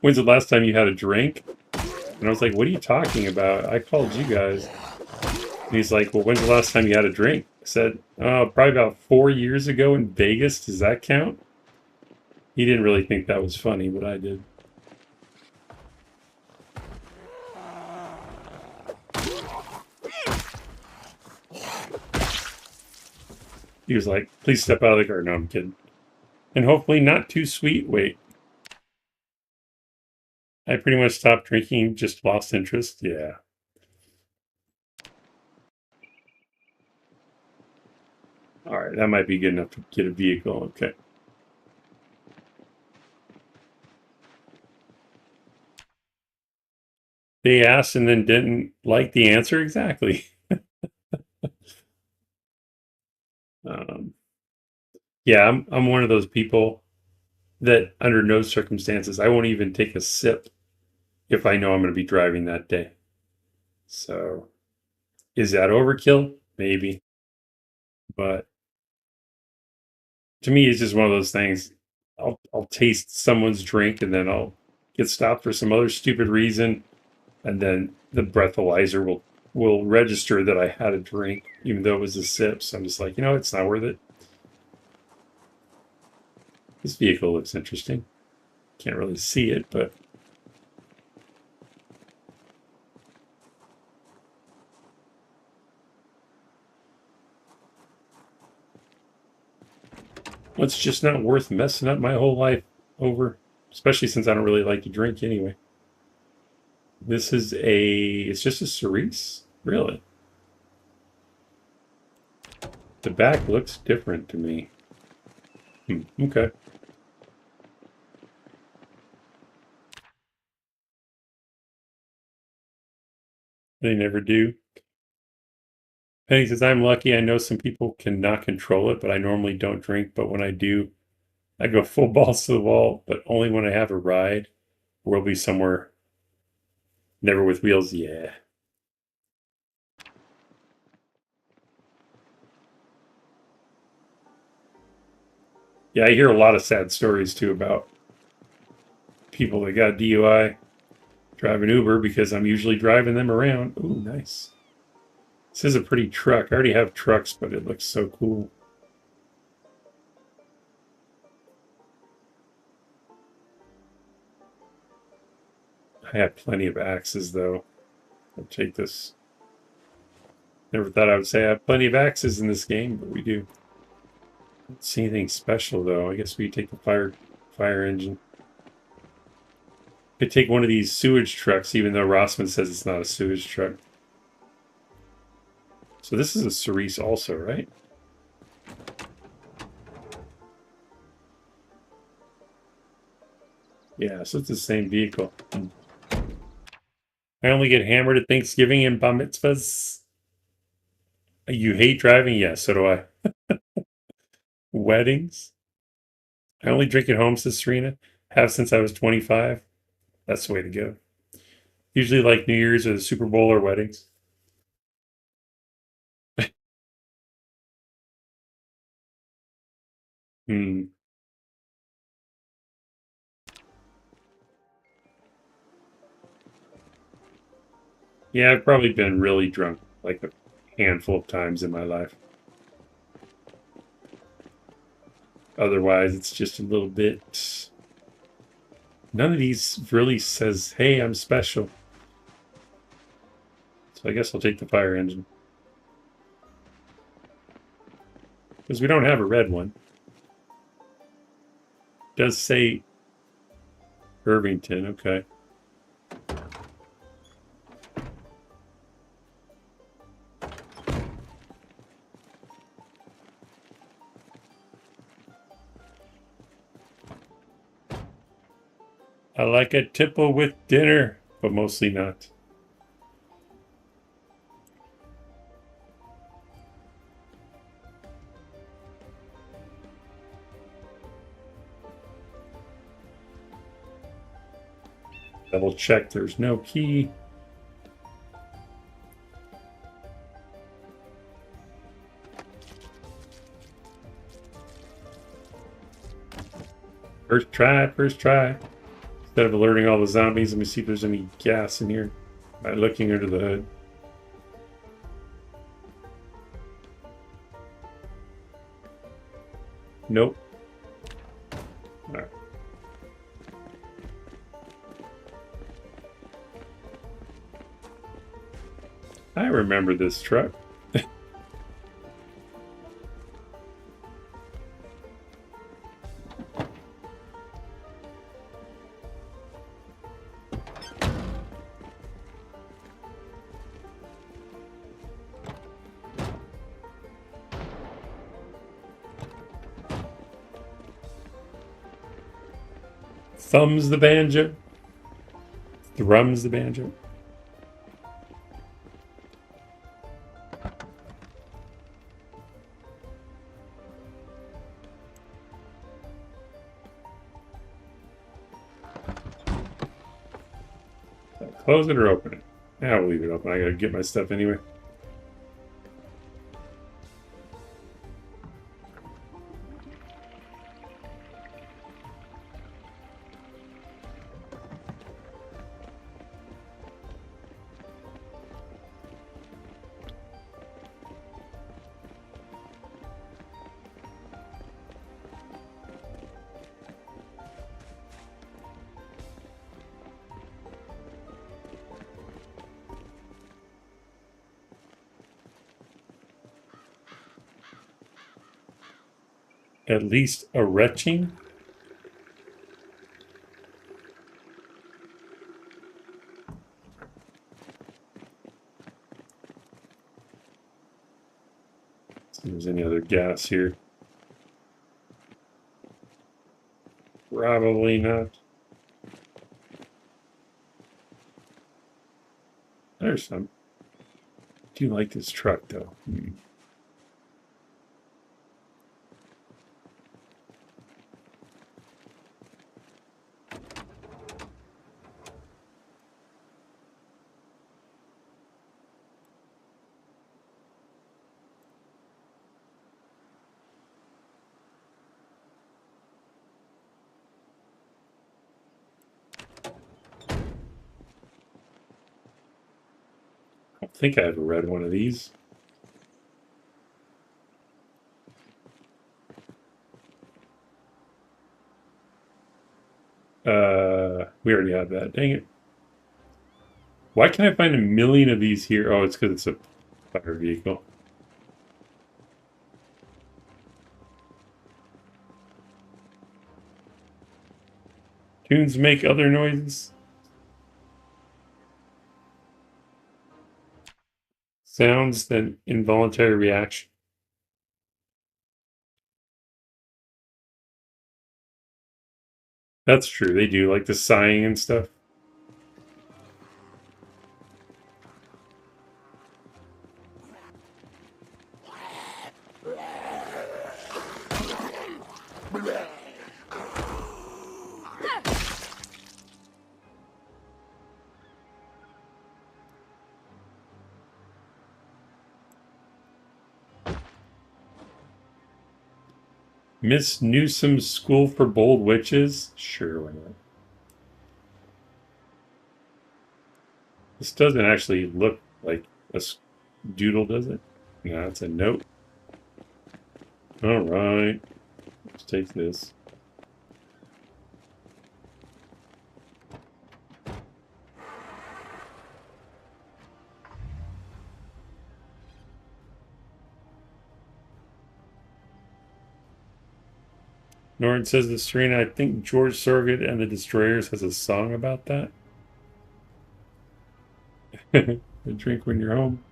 When's the last time you had a drink?" And I was like, "What are you talking about? I called you guys." And he's like, "Well, when's the last time you had a drink?" I said, "Oh, probably about 4 years ago in Vegas. Does that count?" He didn't really think that was funny, but I did. He was like, "Please step out of the car." No, I'm kidding. And hopefully not too sweet. Wait. I pretty much stopped drinking, just lost interest. Yeah. All right, that might be good enough to get a vehicle. Okay. They asked and then didn't like the answer exactly. um, yeah, I'm one of those people that under no circumstances I won't even take a sip if I know I'm going to be driving that day. So, is that overkill? Maybe. But to me, it's just one of those things. I'll taste someone's drink and then I'll get stopped for some other stupid reason, and then the breathalyzer will register that I had a drink, even though it was a sip. So I'm just like, it's not worth it. This vehicle looks interesting. Can't really see it, but it's just not worth messing up my whole life over, especially since I don't really like to drink anyway. This is it's just a cerise, really. The back looks different to me. Okay. They never do. Penny says, I'm lucky. I know some people cannot control it, but I normally don't drink. But when I do, I go full balls to the wall, but only when I have a ride. We'll be somewhere. Never with wheels. Yeah. Yeah, I hear a lot of sad stories too about people that got DUI driving Uber because I'm usually driving them around. Ooh, nice. This is a pretty truck. I already have trucks, but it looks so cool. I have plenty of axes, though. I'll take this. Never thought I would say I have plenty of axes in this game, but we do. Don't see anything special, though. I guess we take the fire engine. Could take one of these sewage trucks, even though Rossman says it's not a sewage truck. So this is a cerise also, right? Yeah, so it's the same vehicle. I only get hammered at Thanksgiving and bar mitzvahs. You hate driving? Yeah, so do I. Weddings? I only drink at home, says Serena. Have since I was 25. That's the way to go. Usually like New Year's or the Super Bowl or weddings. Hmm. Yeah, I've probably been really drunk like a handful of times in my life. Otherwise, it's just a little bit. None of these really says, hey, I'm special. So I guess I'll take the fire engine. Because we don't have a red one. It does say Irvington, okay. I like a tipple with dinner, but mostly not. Double check there's no key. First try, first try. Instead of alerting all the zombies, let me see if there's any gas in here by looking under the hood. Nope. All right. I remember this truck. Thumbs the banjo. Thrums the banjo. Close it or open it. I'll leave it open. I gotta get my stuff anyway. At least a retching? See if there's any other gas here. Probably not. There's some. I do like this truck though. I think I have a red one of these. We already have that. Dang it. Why can't I find a million of these here? Oh, it's because it's a fire vehicle. Tunes make other noises. Sounds than involuntary reaction. That's true. They do like the sighing and stuff. Miss Newsom's School for Bold Witches? Sure, why not? This doesn't actually look like a doodle, does it? No, it's a note. All right. Let's take this. Norton says to Serena, I think George Sorgit and the Destroyers has a song about that. A drink when you're home.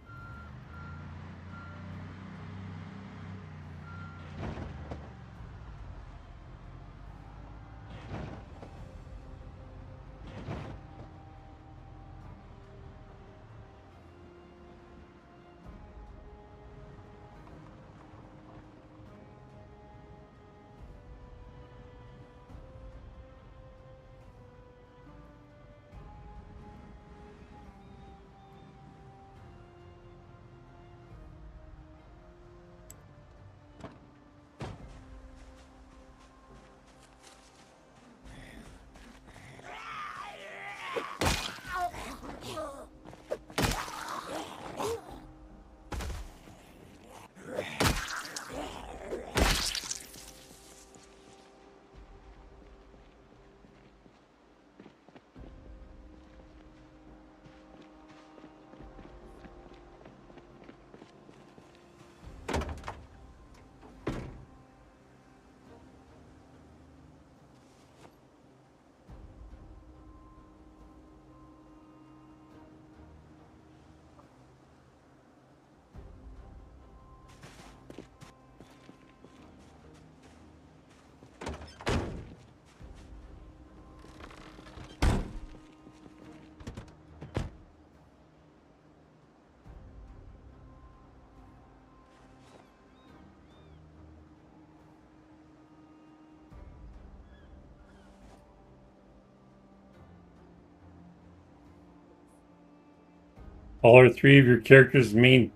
All or three of your characters meaning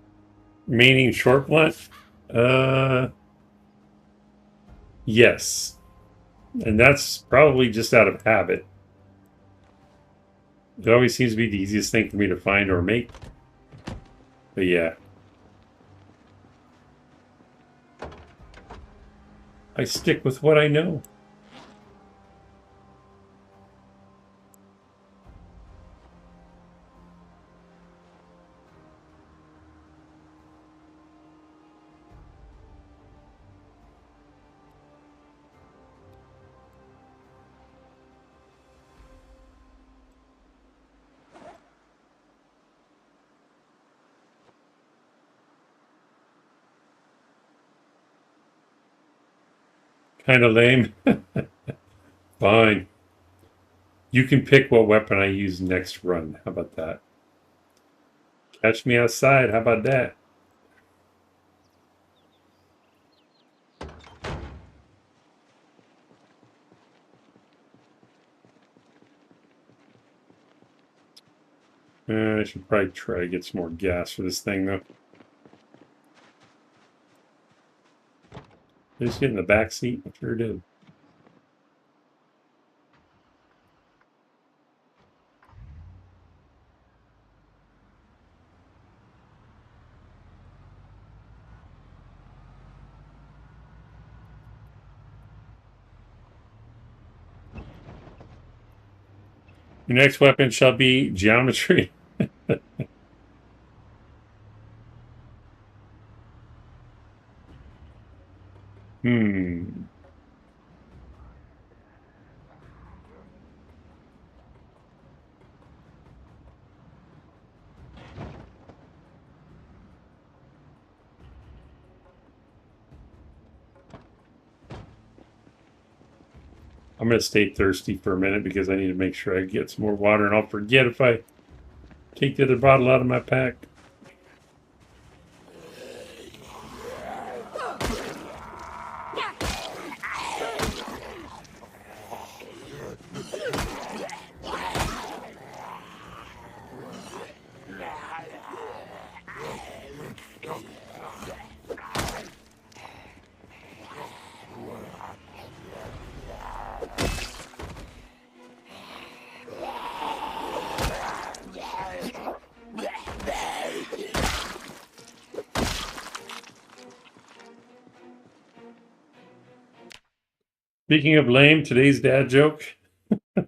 short blunt? Yes. And that's probably just out of habit. It always seems to be the easiest thing for me to find or make. But yeah. I stick with what I know. Kind of lame. Fine. You can pick what weapon I use next run. How about that? Catch me outside. How about that? I should probably try to get some more gas for this thing, though. Did I just get in the back seat? I sure did. Your next weapon shall be geometry. Hmm. I'm going to stay thirsty for a minute because I need to make sure I get some more water, and I'll forget if I take the other bottle out of my pack. Speaking of lame, today's dad joke. Am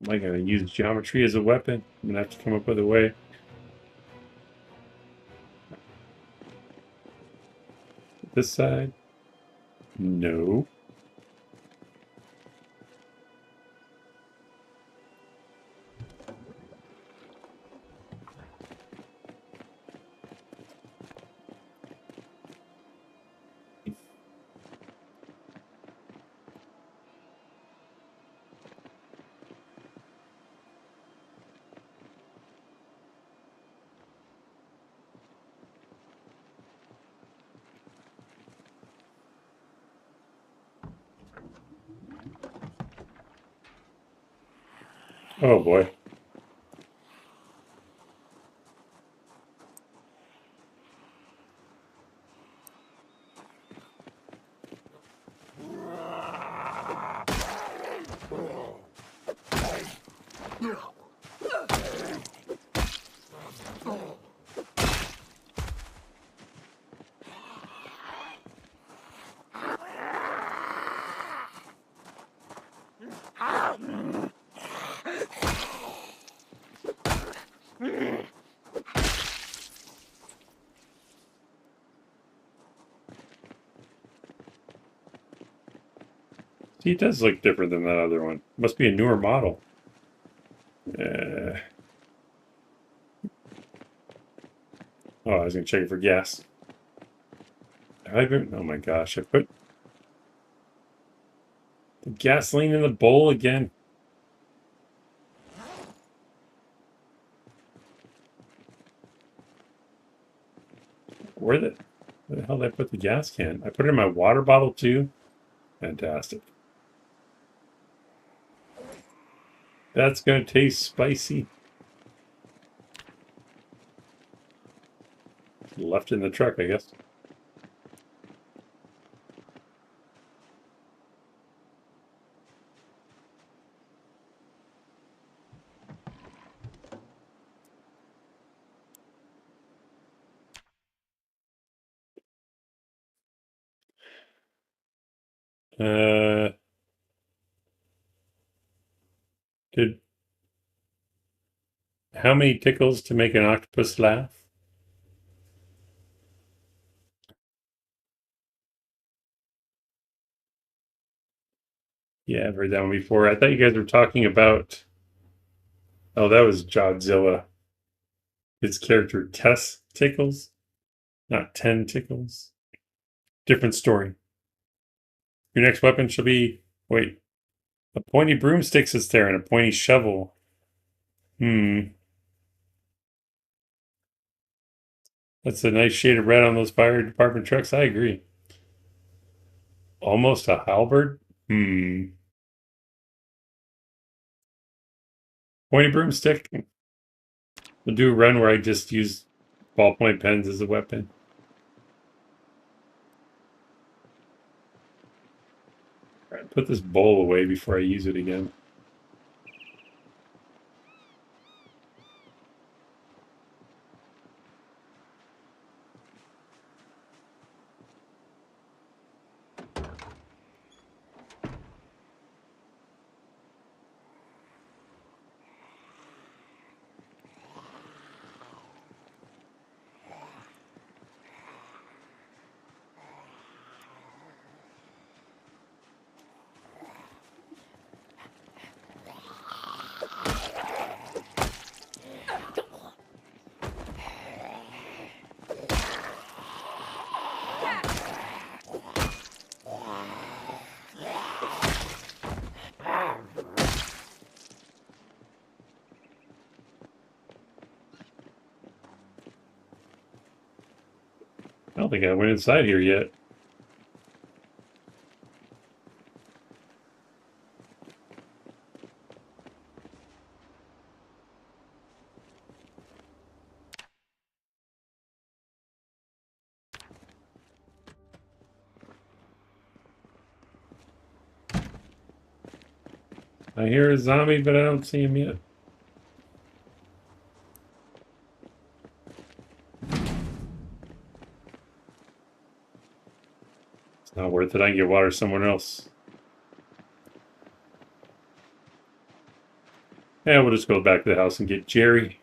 I going to use geometry as a weapon? I'm going to have to come up with a way. This side? No. Oh boy. See, it does look different than that other one. Must be a newer model. Oh, I was going to check it for gas. Oh my gosh, I put the gasoline in the bowl again. Where the hell did I put the gas can? I put it in my water bottle too? Fantastic. That's gonna taste spicy. Left in the truck, I guess. Did how many tickles to make an octopus laugh? Yeah, I've heard that one before. I thought you guys were talking about. Oh, that was Godzilla. His character Tess tickles, not 10 tickles. Different story. Your next weapon shall be. Wait. A pointy broomstick is there and a pointy shovel. That's a nice shade of red on those fire department trucks. I agree. Almost a halberd? Pointy broomstick. We'll do a run where I just use ballpoint pens as a weapon. All right, put this bowl away before I use it again. I don't think I went inside here yet. I hear a zombie, but I don't see him yet. It's not worth it. I can get water somewhere else. Yeah, we'll just go back to the house and get Jerry.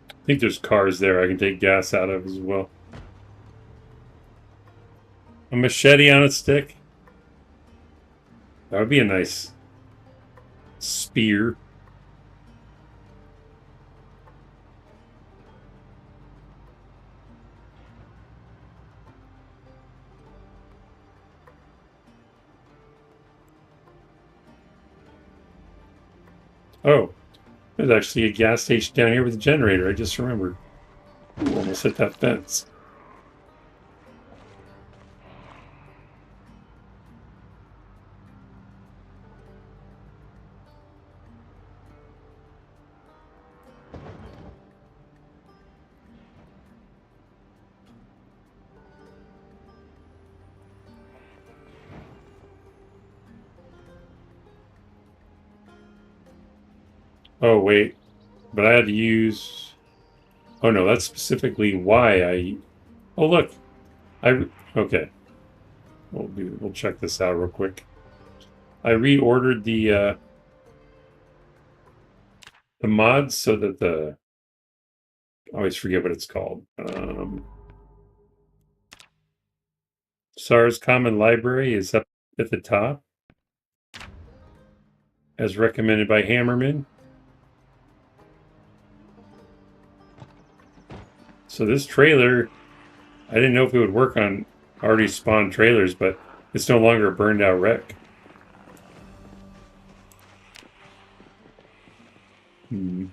I think there's cars there I can take gas out of as well. A machete on a stick. That would be a nice spear. Oh, there's actually a gas station down here with a generator. I just remembered. Ooh, almost hit that fence. Oh, wait. But I had to use... Oh, no, that's specifically why I... Oh, look. Okay. We'll check this out real quick. I reordered the mods so that the... I always forget what it's called. SARS Common Library is up at the top, as recommended by Hammerman. So this trailer, I didn't know if it would work on already spawned trailers, but it's no longer a burned out wreck. Hmm.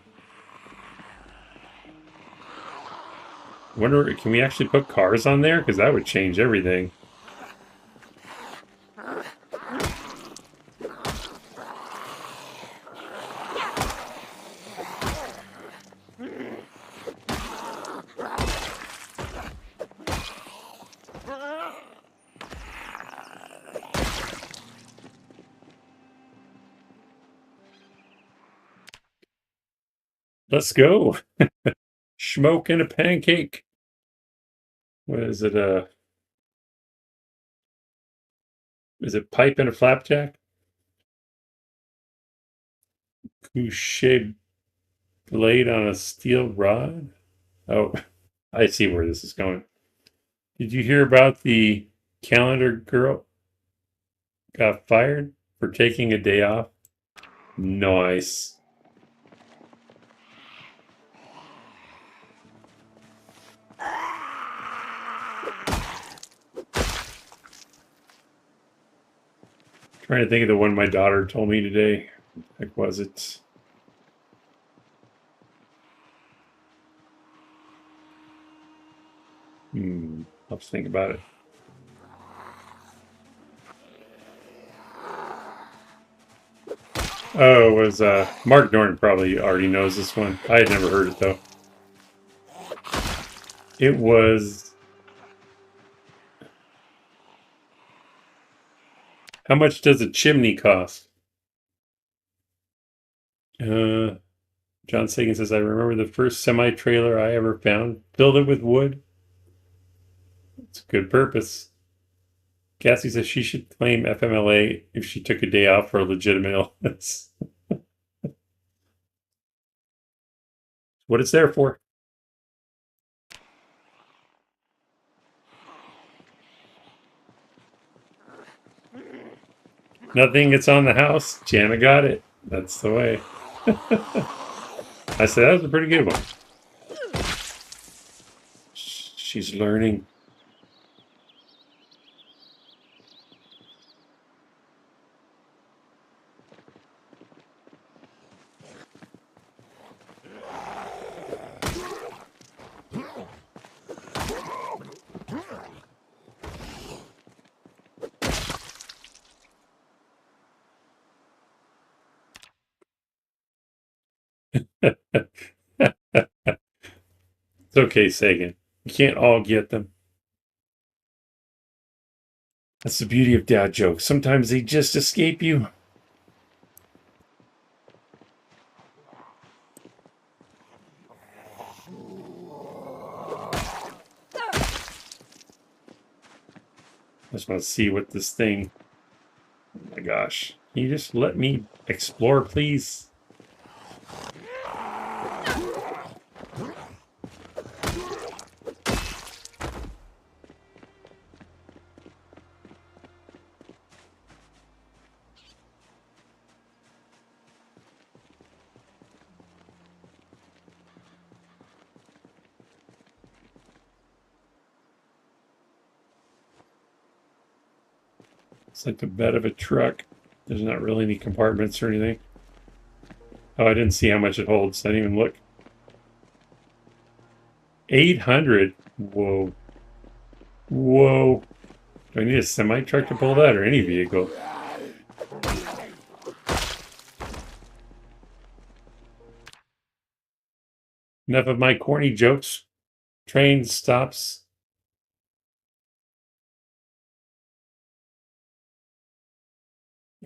Wonder, can we actually put cars on there? Because that would change everything. Let's go. Smoke and a pancake. What is it? Is it pipe and a flapjack? Couche blade on a steel rod? Oh, I see where this is going. Did you hear about the calendar girl got fired for taking a day off? Nice. Trying to think of the one my daughter told me today. Like, was it? I'll have to think about it. Oh, it was Mark Norton probably already knows this one. I had never heard it though. It was, how much does a chimney cost? John Sagan says, I remember the first semi-trailer I ever found. Filled it with wood. It's a good purpose. Cassie says she should claim FMLA if she took a day off for a legitimate illness. What it's there for. Nothing gets on the house. Jana got it. That's the way. I said, that was a pretty good one. She's learning. It's okay, Sagan. You can't all get them. That's the beauty of dad jokes. Sometimes they just escape you. I just want to see what this thing. Oh my gosh. Can you just let me explore, please? It's like the bed of a truck. There's not really any compartments or anything. Oh, I didn't see how much it holds. I didn't even look. 800. Whoa. Whoa. Do I need a semi-truck to pull that or any vehicle? Enough of my corny jokes. Train stops.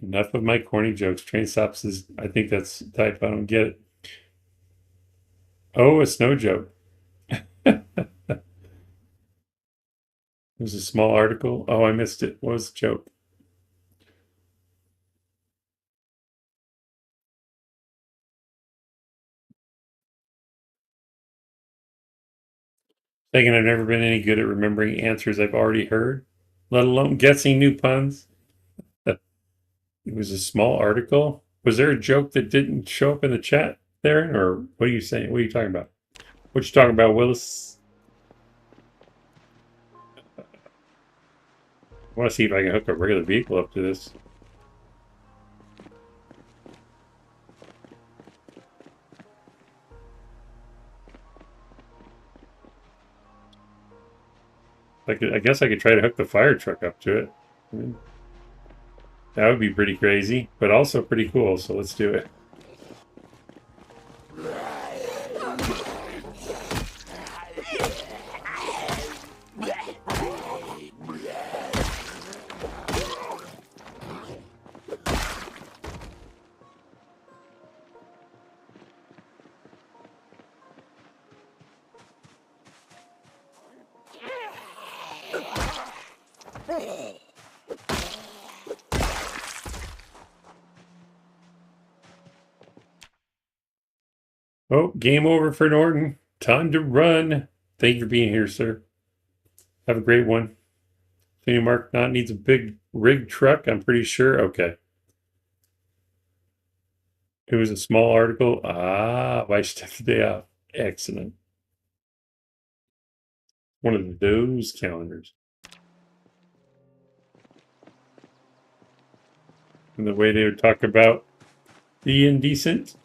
Enough of my corny jokes. Train stops is, I think that's the type. I don't get it. Oh, a snow joke. There's a small article. Oh, I missed it. What was the joke? Thinking I've never been any good at remembering answers I've already heard, let alone guessing new puns. It was a small article. Was there a joke that didn't show up in the chat there? Or what are you saying? What are you talking about? What you talking about, Willis? I want to see if I can hook a regular vehicle up to this. I guess I could try to hook the fire truck up to it. I mean, that would be pretty crazy, but also pretty cool. So let's do it. Oh, game over for Norton. Time to run. Thank you for being here, sir. Have a great one. Any Mark not needs a big rig truck, I'm pretty sure. Okay. It was a small article. Ah, why should have the day off? Excellent. One of those calendars. And the way they would talk about the indecent.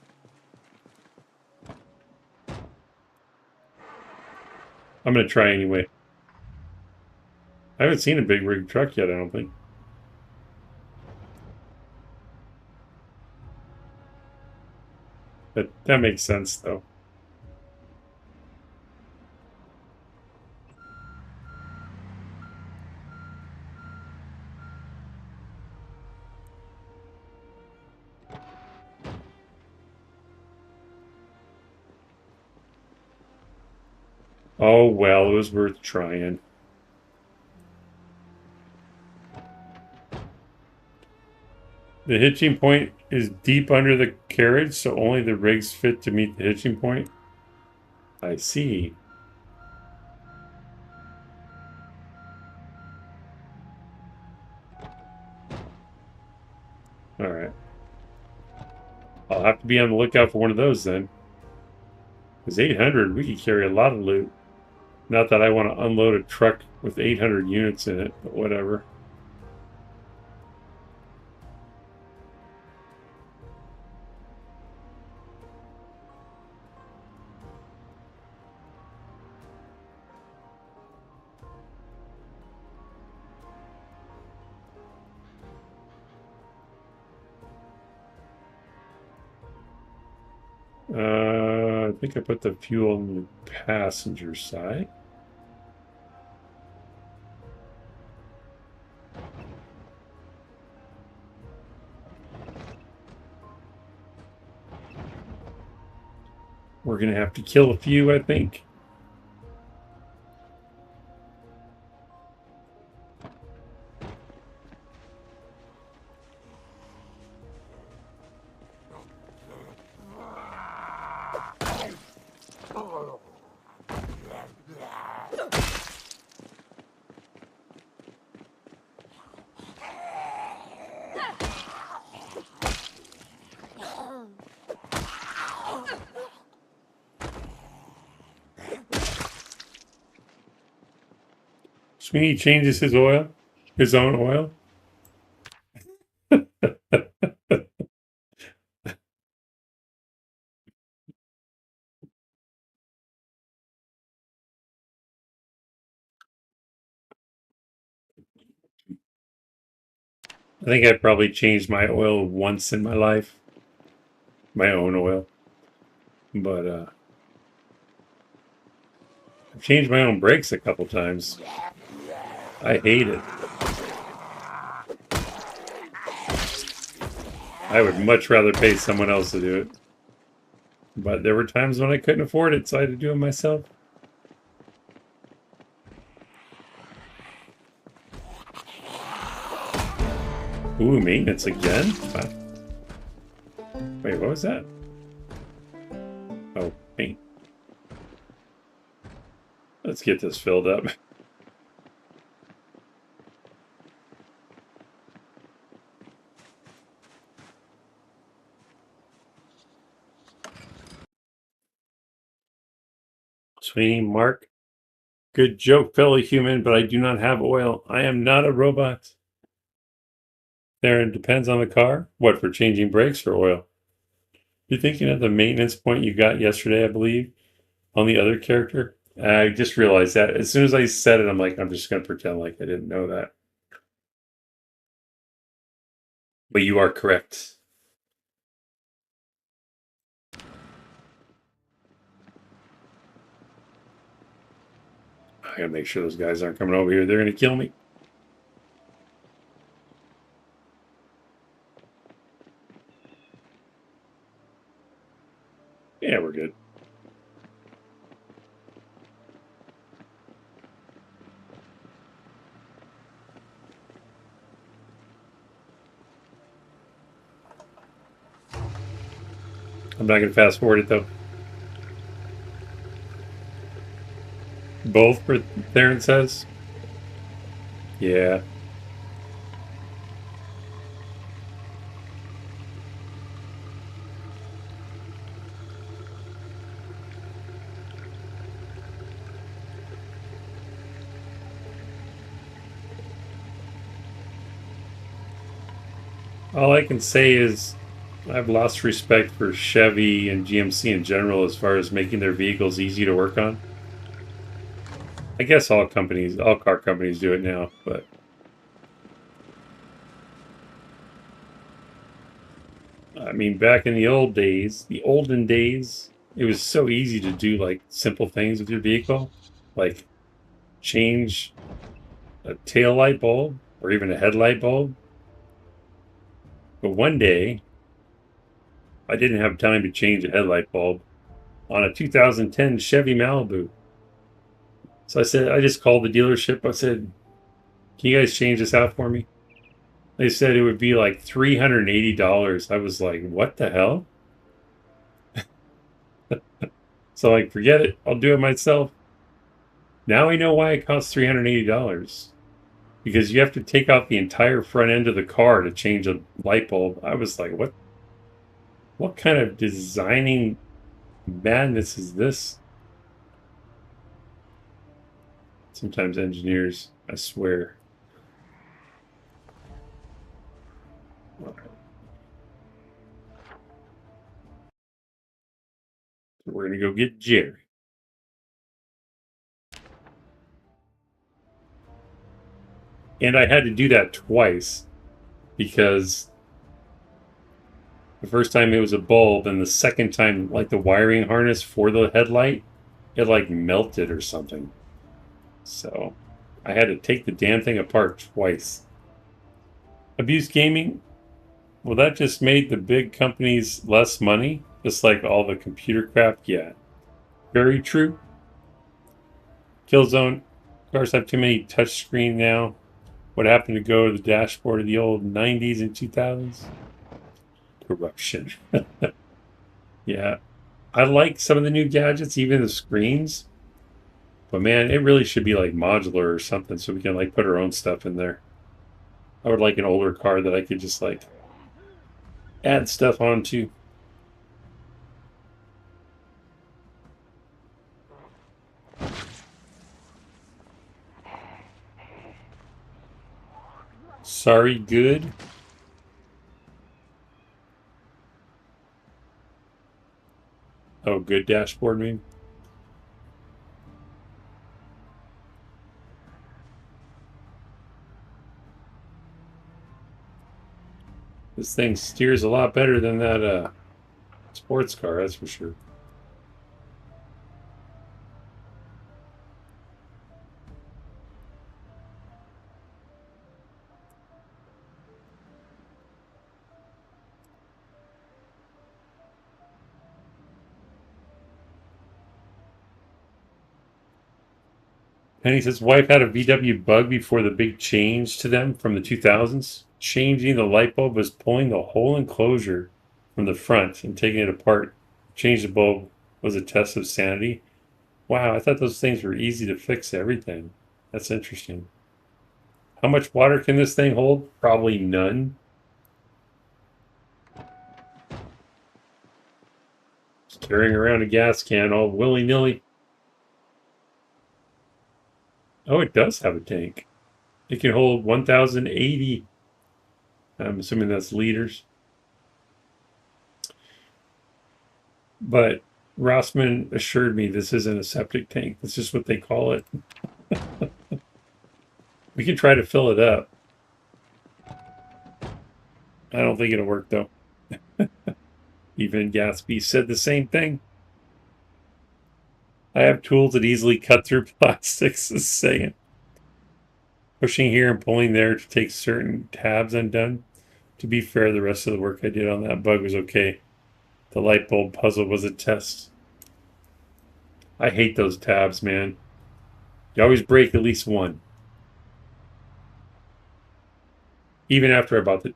I'm going to try anyway. I haven't seen a big rig truck yet, I don't think. But that makes sense, though. Oh, well, it was worth trying. The hitching point is deep under the carriage, so only the rigs fit to meet the hitching point. I see. All right. I'll have to be on the lookout for one of those then. Because 800, we could carry a lot of loot. Not that I want to unload a truck with 800 units in it, but whatever. I think I put the fuel on the passenger side. We're going to have to kill a few, I think. Sweeney changes his oil, his own oil. I think I probably changed my oil once in my life. My own oil. But I've changed my own brakes a couple times. I hate it. I would much rather pay someone else to do it. But there were times when I couldn't afford it, so I had to do it myself. Ooh, maintenance again? Wow. Wait, what was that? Oh, paint. Let's get this filled up. Sweeney, Mark. Good joke, fellow human, but I do not have oil. I am not a robot. Theron, depends on the car. What, for changing brakes or oil? You're thinking of the maintenance point you got yesterday, I believe, on the other character? I just realized that as soon as I said it, I'm like, I'm just going to pretend like I didn't know that. But you are correct. I gotta make sure those guys aren't coming over here. They're gonna kill me. Yeah, we're good. I'm not gonna fast forward it though. Both, Theron says. Yeah. All I can say is I've lost respect for Chevy and GMC in general as far as making their vehicles easy to work on. I guess all car companies do it now, but I mean, back in the olden days, it was so easy to do like simple things with your vehicle, like change a tail light bulb or even a headlight bulb. But one day, I didn't have time to change a headlight bulb on a 2010 Chevy Malibu. So I just called the dealership. I said, can you guys change this out for me? They said it would be like $380. I was like, what the hell? So like, forget it. I'll do it myself. Now I know why it costs $380. Because you have to take out the entire front end of the car to change a light bulb. I was like, what kind of designing madness is this? Sometimes engineers, I swear. We're gonna go get Jerry. And I had to do that twice because the first time it was a bulb, and the second time, like the wiring harness for the headlight, it like melted or something. So I had to take the damn thing apart twice. Abuse gaming? Well, that just made the big companies less money, just like all the computer crap. Yeah, very true. Killzone. Cars have too many touchscreen now. What happened to go to the dashboard of the old 90s and 2000s? Corruption. Yeah. I like some of the new gadgets, even the screens. But man, it really should be like modular or something so we can like put our own stuff in there. I would like an older car that I could just like add stuff onto. Sorry, good. Oh, good dashboard, maybe. This thing steers a lot better than that sports car, that's for sure. Penny says wife had a VW Bug before the big change to them from the 2000s. Changing the light bulb was pulling the whole enclosure from the front and taking it apart. Change the bulb was a test of sanity. Wow, I thought those things were easy to fix everything. That's interesting. How much water can this thing hold? Probably none. Just carrying around a gas can all willy-nilly. Oh, it does have a tank. It can hold 1,080. I'm assuming that's liters. But Rossman assured me this isn't a septic tank. This is what they call it. We can try to fill it up. I don't think it'll work though. Even Gatsby said the same thing. I have tools that easily cut through plastics, is saying. Pushing here and pulling there to take certain tabs undone. To be fair, the rest of the work I did on that bug was okay. The light bulb puzzle was a test. I hate those tabs, man. You always break at least one. Even after I bought the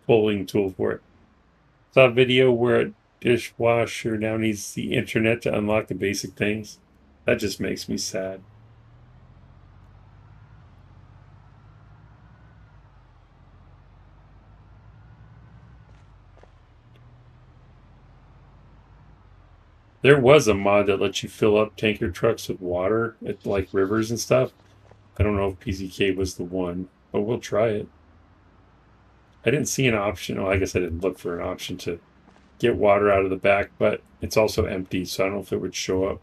pulling tool for it. Saw a video where a dishwasher now needs the internet to unlock the basic things. That just makes me sad. There was a mod that lets you fill up tanker trucks with water at like rivers and stuff. I don't know if PZK was the one, but we'll try it. I didn't see an option. Well, I guess I didn't look for an option to get water out of the back, but it's also empty, so I don't know if it would show up.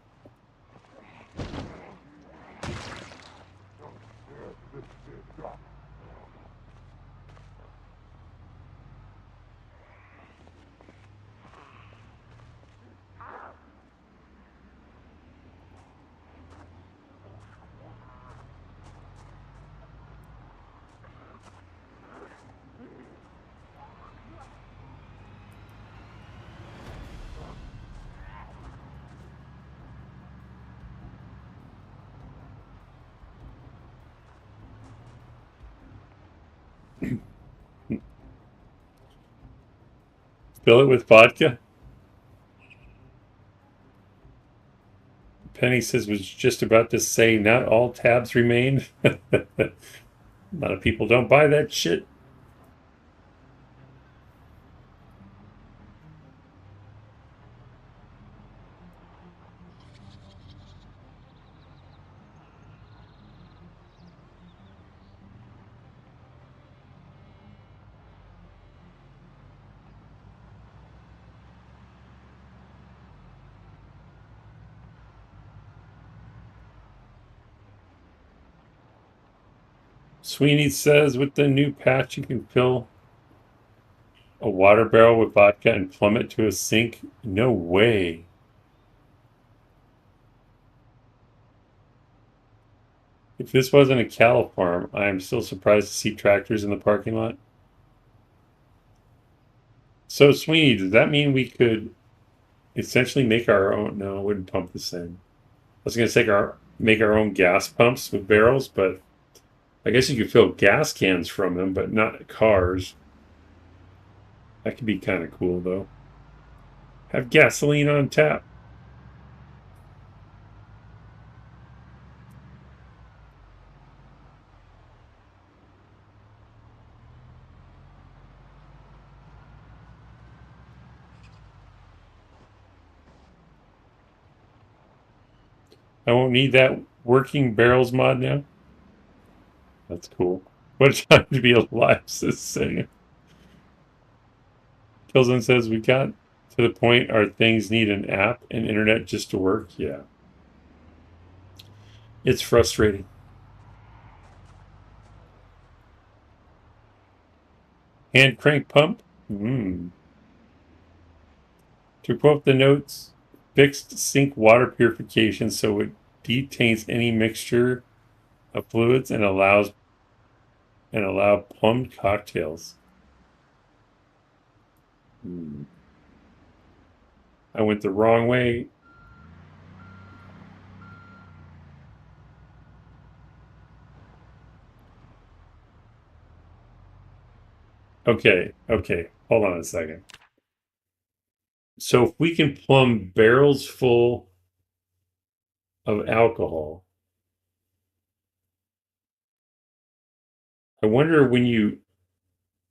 Fill it with vodka? Penny says was just about to say not all tabs remain. A lot of people don't buy that shit. Sweeney says with the new patch you can fill a water barrel with vodka and plumb it to a sink. No way. If this wasn't a cattle farm, I am still surprised to see tractors in the parking lot. So, Sweeney, does that mean we could essentially make our own? No, I wouldn't pump this in. I was going to make our own gas pumps with barrels, but I guess you could fill gas cans from them, but not cars. That could be kind of cool, though. Have gasoline on tap. I won't need that working barrels mod now. That's cool. What a time to be alive, says Singer. Kilson says we got to the point our things need an app and internet just to work. Yeah. It's frustrating. Hand crank pump? To quote the notes, fixed sink water purification so it detains any mixture of fluids and allow plumbed cocktails. I went the wrong way. Okay. Hold on a second. So if we can plumb barrels full of alcohol, I wonder when you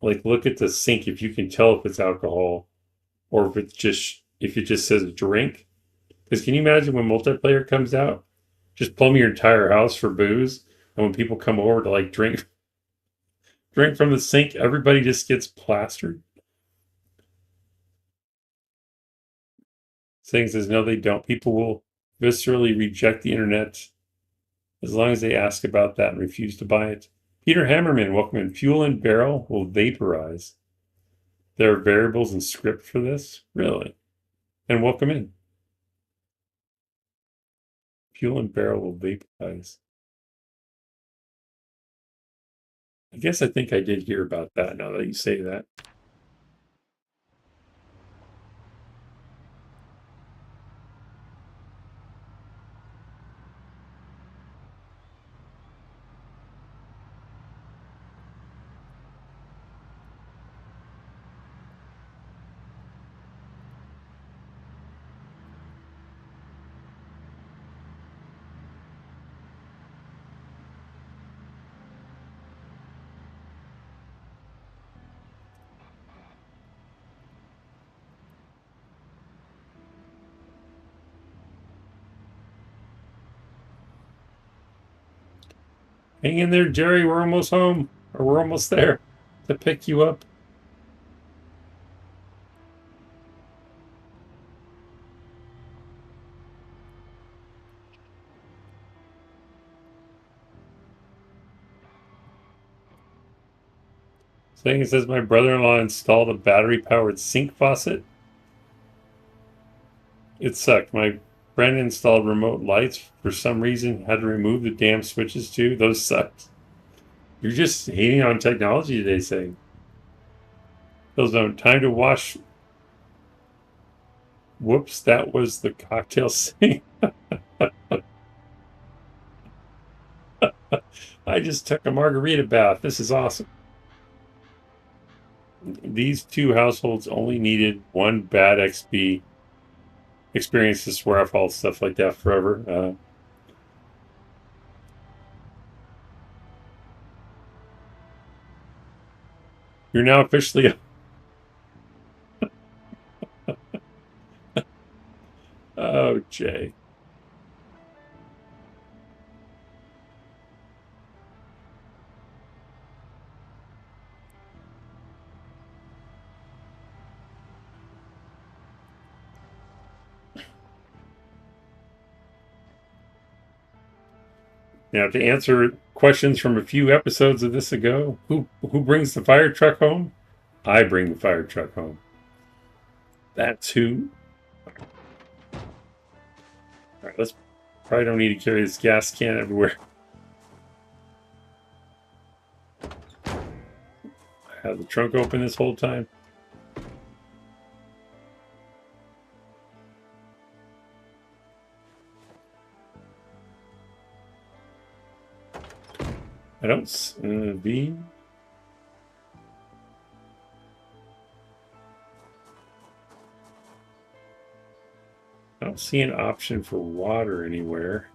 like look at the sink if you can tell if it's alcohol or if it just says drink. Because can you imagine when multiplayer comes out, just plumb your entire house for booze, and when people come over to like drink from the sink, everybody just gets plastered. Saying says, no, they don't. People will viscerally reject the internet as long as they ask about that and refuse to buy it. Peter Hammerman, welcome in. Fuel and barrel will vaporize. There are variables and script for this? Really? And welcome in. Fuel and barrel will vaporize. I guess I think I did hear about that now that you say that. Hang in there, Jerry. We're almost home. Or we're almost there to pick you up. Saying it says my brother-in-law installed a battery-powered sink faucet. It sucked. My friend installed remote lights for some reason. Had to remove the damn switches too. Those sucked. You're just hating on technology today, saying. Those don't. Time to wash. Whoops, that was the cocktail sink. I just took a margarita bath. This is awesome. These two households only needed one bad XP experience to swear off all stuff like that forever. You're now officially. Oh, Jay. Now, to answer questions from a few episodes of this ago, who brings the fire truck home? I bring the fire truck home. That's who. All right, let's probably don't need to carry this gas can everywhere. I had the trunk open this whole time. I don't. V. I don't see an option for water anywhere.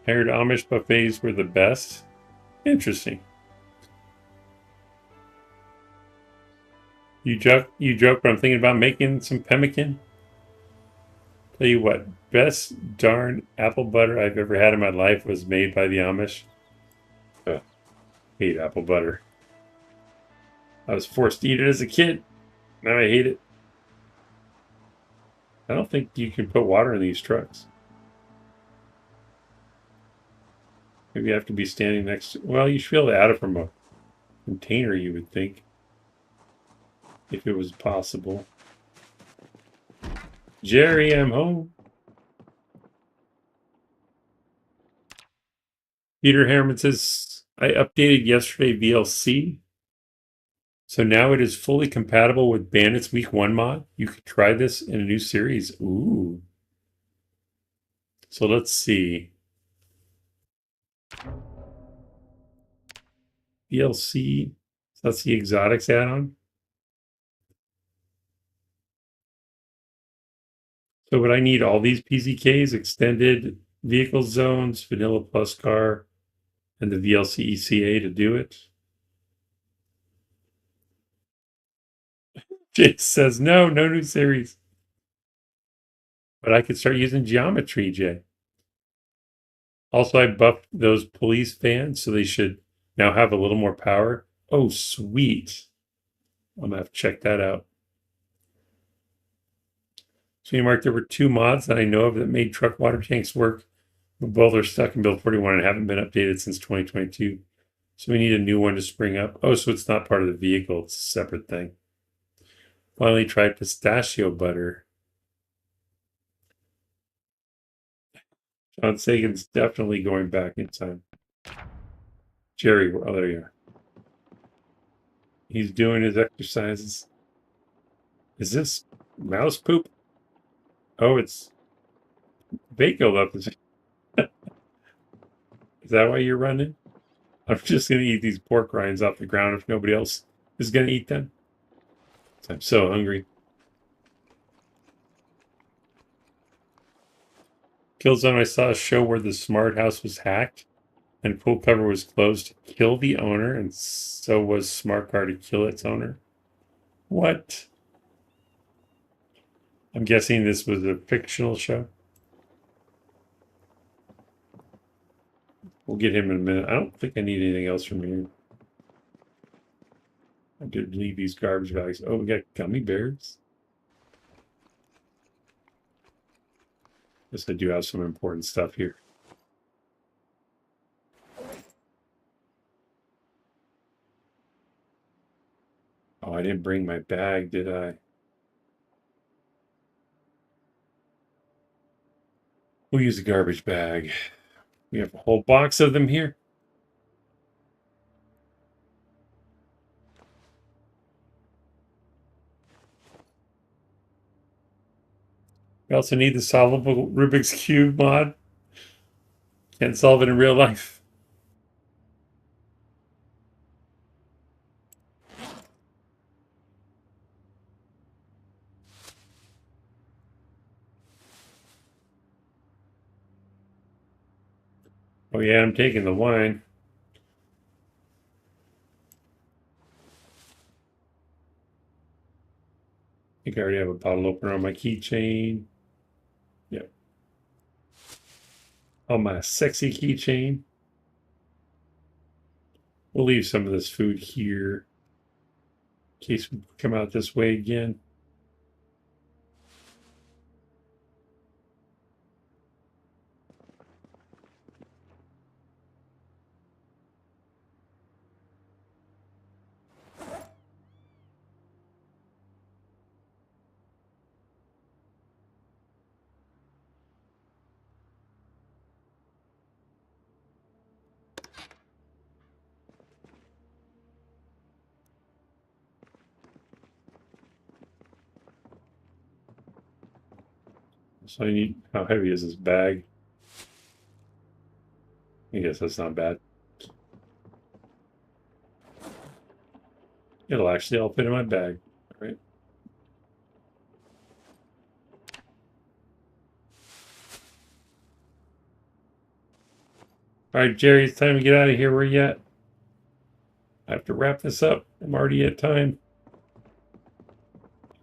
Heard Amish buffets were the best. Interesting. You joke, but I'm thinking about making some pemmican. Tell you what, best darn apple butter I've ever had in my life was made by the Amish. Ugh, hate apple butter. I was forced to eat it as a kid. Now I hate it. I don't think you can put water in these trucks. Maybe you have to be standing next to... Well, you should be able to add it from a container, you would think. If it was possible. Jerry, I'm home. Peter Harriman says, I updated yesterday VLC. So now it is fully compatible with Bandits Week 1 mod. You could try this in a new series. Ooh. So let's see. VLC. So that's the exotics add-on. So would I need all these PZKs, extended vehicle zones, vanilla plus car, and the VLC ECA to do it? Jay says, no new series. But I could start using geometry, Jay. Also, I buffed those police fans, so they should now have a little more power. Oh, sweet. I'm going to have to check that out. So, Mark, there were 2 mods that I know of that made truck water tanks work, but both are stuck in build 41 and haven't been updated since 2022. So we need a new one to spring up. Oh, so it's not part of the vehicle. It's a separate thing. Finally tried pistachio butter. John Sagan's definitely going back in time. Jerry, oh, there you are. He's doing his exercises. Is this mouse poop? Oh, it's Vaco up. Is that why you're running? I'm just going to eat these pork rinds off the ground if nobody else is going to eat them. I'm so hungry. Killzone, I saw a show where the smart house was hacked and pool cover was closed to kill the owner, and so was smart car to kill its owner. What? I'm guessing this was a fictional show. We'll get him in a minute. I don't think I need anything else from here. I did leave these garbage bags. Oh, we got gummy bears. Guess I do have some important stuff here. Oh, I didn't bring my bag, did I? We'll use a garbage bag. We have a whole box of them here. We also need the solvable Rubik's Cube mod. Can't solve it in real life. Oh yeah, I'm taking the wine. I think I already have a bottle opener on my keychain. Yep. On my sexy keychain. We'll leave some of this food here in case we come out this way again. So I need, how heavy is this bag? I guess that's not bad. It'll actually all fit in my bag. All right. All right, Jerry, it's time to get out of here. Where you at? I have to wrap this up. I'm already at time.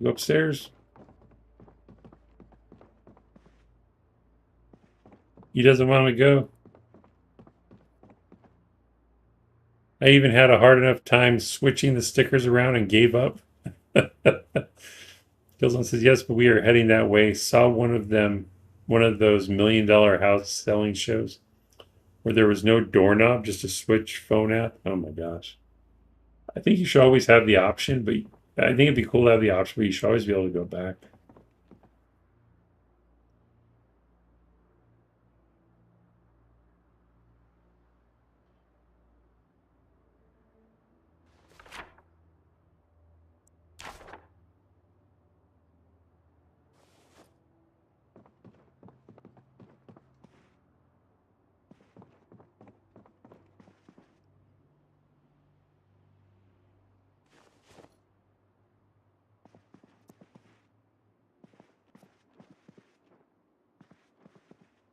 Go upstairs. He doesn't want to go. I even had a hard enough time switching the stickers around and gave up. Gilson says, yes, but we are heading that way. Saw one of them, one of those $1 million house selling shows where there was no doorknob, just a switch phone app. Oh my gosh. I think you should always have the option, but I think it'd be cool to have the option, but you should always be able to go back.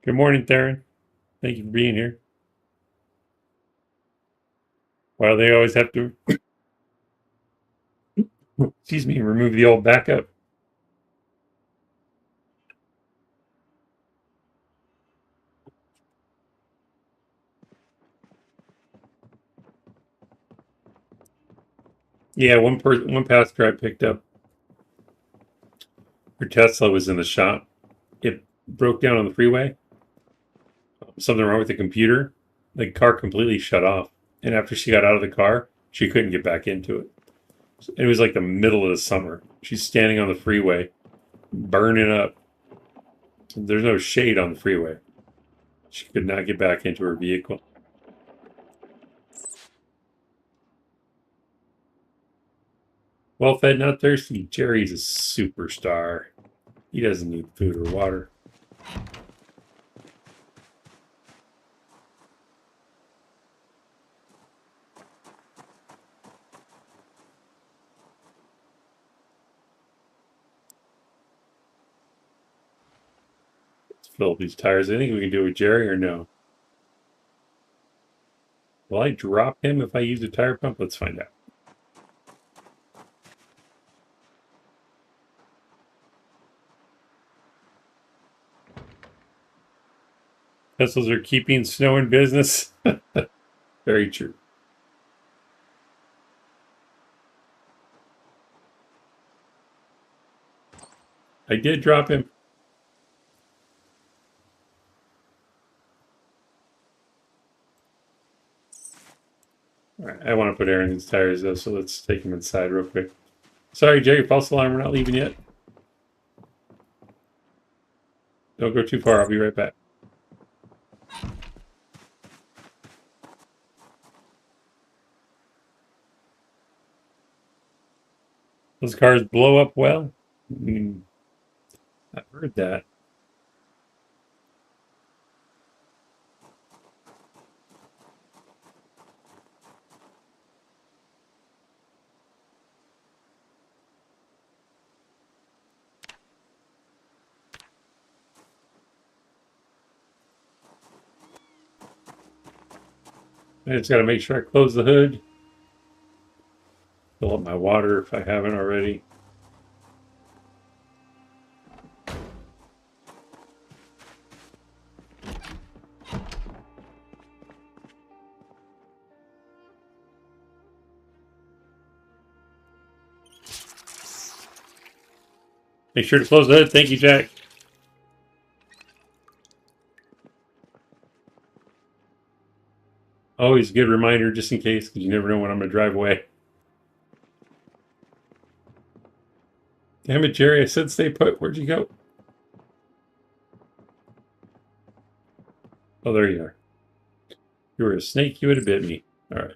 Good morning, Theron. Thank you for being here. Well, they always have to Excuse me, remove the old backup. Yeah, one passenger I picked up, her Tesla was in the shop. It broke down on the freeway. Something wrong with the computer. The car completely shut off. And after she got out of the car, she couldn't get back into it. It was like the middle of the summer. She's standing on the freeway, burning up. There's no shade on the freeway. She could not get back into her vehicle. Well fed, not thirsty. Jerry's a superstar. He doesn't need food or water. Let's fill up these tires. I think we can do it with Jerry or no? Will I drop him if I use a tire pump? Let's find out. Vessels are keeping snow in business. Very true. I did drop him. All right, I want to put air in these tires though, so let's take him inside real quick. Sorry, Jerry, false alarm. We're not leaving yet. Don't go too far. I'll be right back. Those cars blow up well. I've heard that. I just got to make sure I close the hood. Fill up my water if I haven't already. Make sure to close the hood. Thank you, Jack. Always a good reminder just in case, because you never know when I'm going to drive away. Damn it, Jerry. I said stay put. Where'd you go? Oh, there you are. If you were a snake, you would have bit me. All right.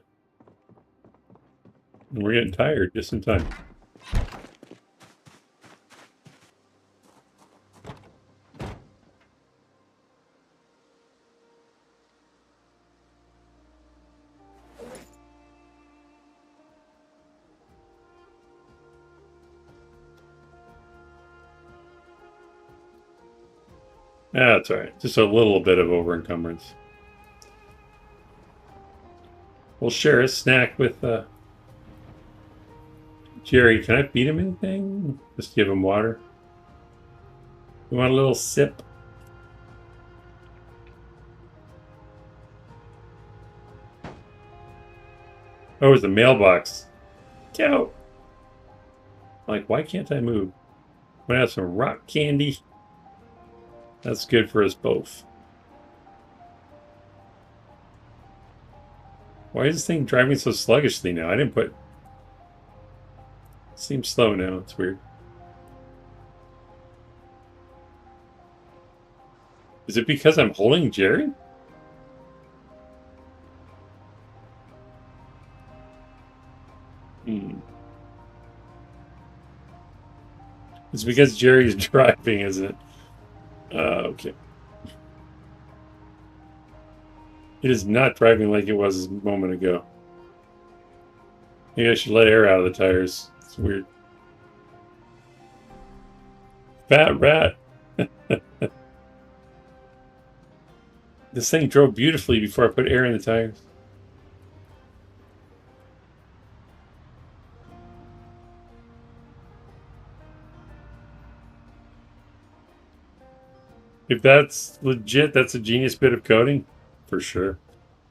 And we're getting tired just in time. That's all right. Just a little bit of over encumbrance. We'll share a snack with Jerry. Can I feed him anything? Just give him water. You want a little sip? Oh, it's the mailbox. Get out. Like, why can't I move? I'm gonna have some rock candy. That's good for us both. Why is this thing driving so sluggishly now? I didn't put... It seems slow now. It's weird. Is it because I'm holding Jerry? It's because Jerry's driving, isn't it? Okay. It is not driving like it was a moment ago. Maybe I should let air out of the tires. It's weird. Fat rat. This thing drove beautifully before I put air in the tires. If that's legit, that's a genius bit of coding. For sure.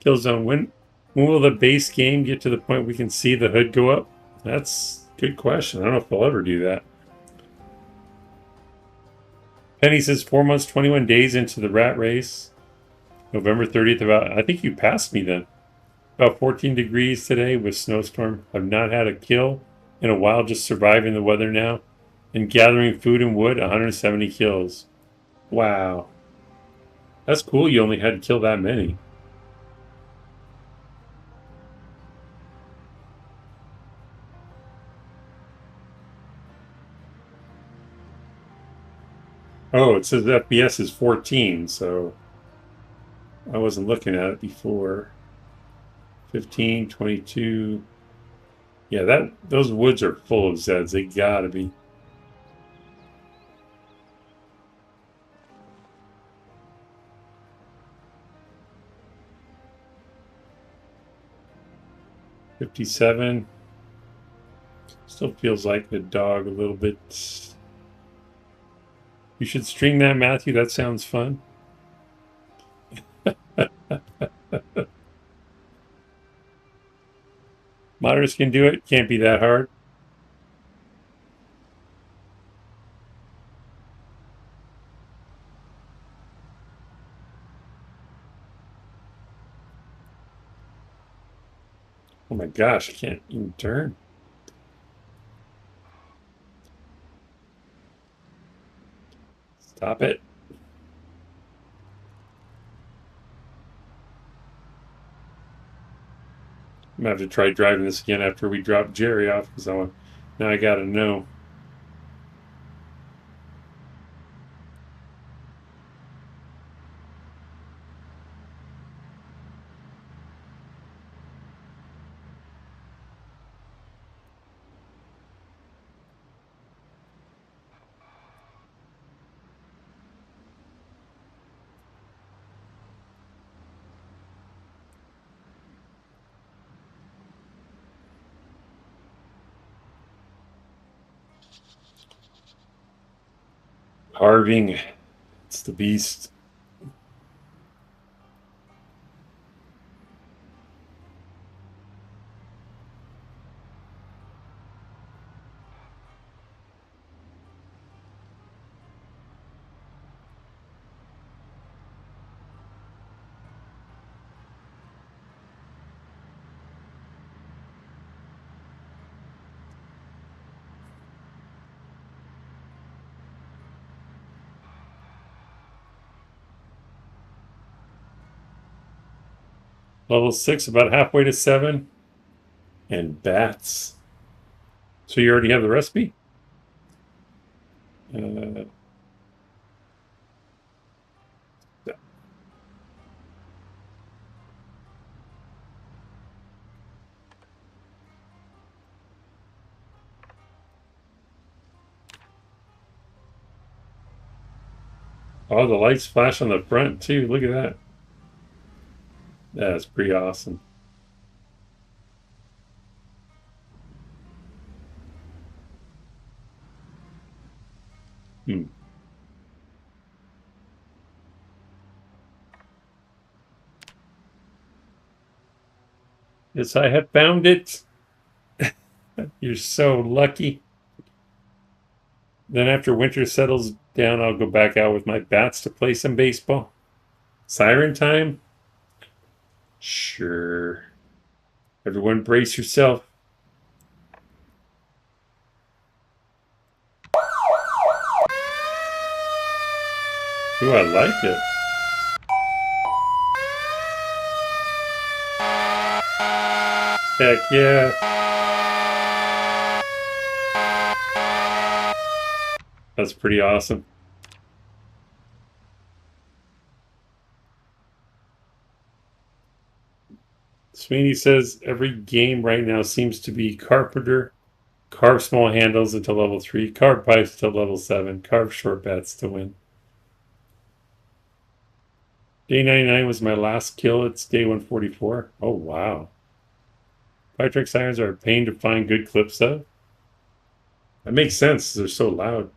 Killzone, when will the base game get to the point we can see the hood go up? That's a good question. I don't know if they'll ever do that. Penny says 4 months, 21 days into the rat race. November 30th, about, I think you passed me then. About 14 degrees today with snowstorm. I've not had a kill in a while, just surviving the weather now. And gathering food and wood, 170 kills. Wow. That's cool you only had to kill that many. Oh, it says FPS is 14, so I wasn't looking at it before. 15, 22. Yeah, those woods are full of Zeds. They gotta be. $57. Still feels like the dog a little bit. You should stream that, Matthew. That sounds fun. Modders can do it. Can't be that hard. Oh my gosh, I can't even turn. Stop it. I'm gonna have to try driving this again after we drop Jerry off because now I gotta know. Carving. It's the beast. Level 6, about halfway to 7. And bats. So you already have the recipe? Oh, the lights flash on the front too. Look at that. That's pretty awesome. Hmm. Yes, I have found it. You're so lucky. Then after winter settles down, I'll go back out with my bats to play some baseball. Siren time? Sure. Everyone brace yourself. Ooh, I like it. Heck yeah. That's pretty awesome. Sweeney says every game right now seems to be carpenter, carve small handles until level 3, carve pipes till level 7, carve short bats to win. Day 99 was my last kill. It's day 144. Oh, wow. Firetrack sirens are a pain to find good clips of. That makes sense. They're so loud.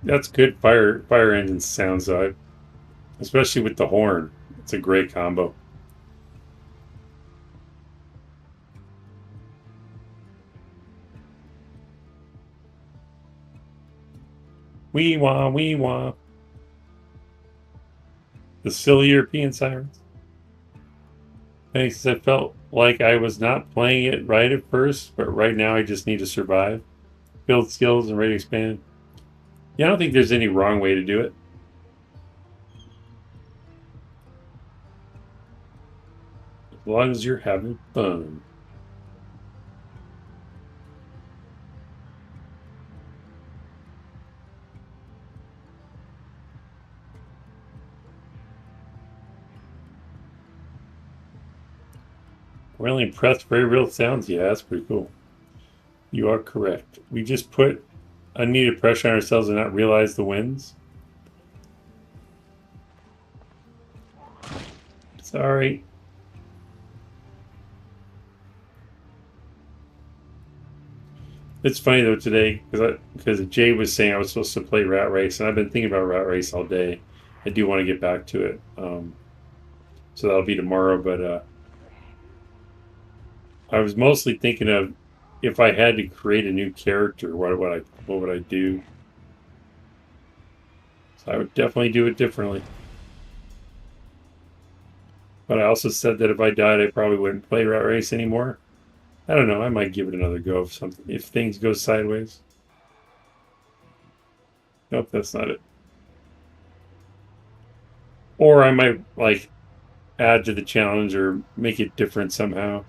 That's good fire engine sounds, especially with the horn. It's a great combo. Wee wah, wee wah. The silly European sirens. Thanks. I felt like I was not playing it right at first, but right now I just need to survive, build skills, and ready to expand. Yeah, I don't think there's any wrong way to do it. As long as you're having fun. Really impressed. Very real sounds. Yeah, that's pretty cool. You are correct. We just put unneeded pressure on ourselves and not realize the wins. Sorry. It's funny though today because Jay was saying I was supposed to play Rat Race, and I've been thinking about Rat Race all day. I do want to get back to it, so that'll be tomorrow. But I was mostly thinking of if I had to create a new character, what would I do? So I would definitely do it differently. But I also said that if I died, I probably wouldn't play Rat Race anymore. I don't know. I might give it another go if things go sideways. Nope, that's not it. Or I might like add to the challenge or make it different somehow.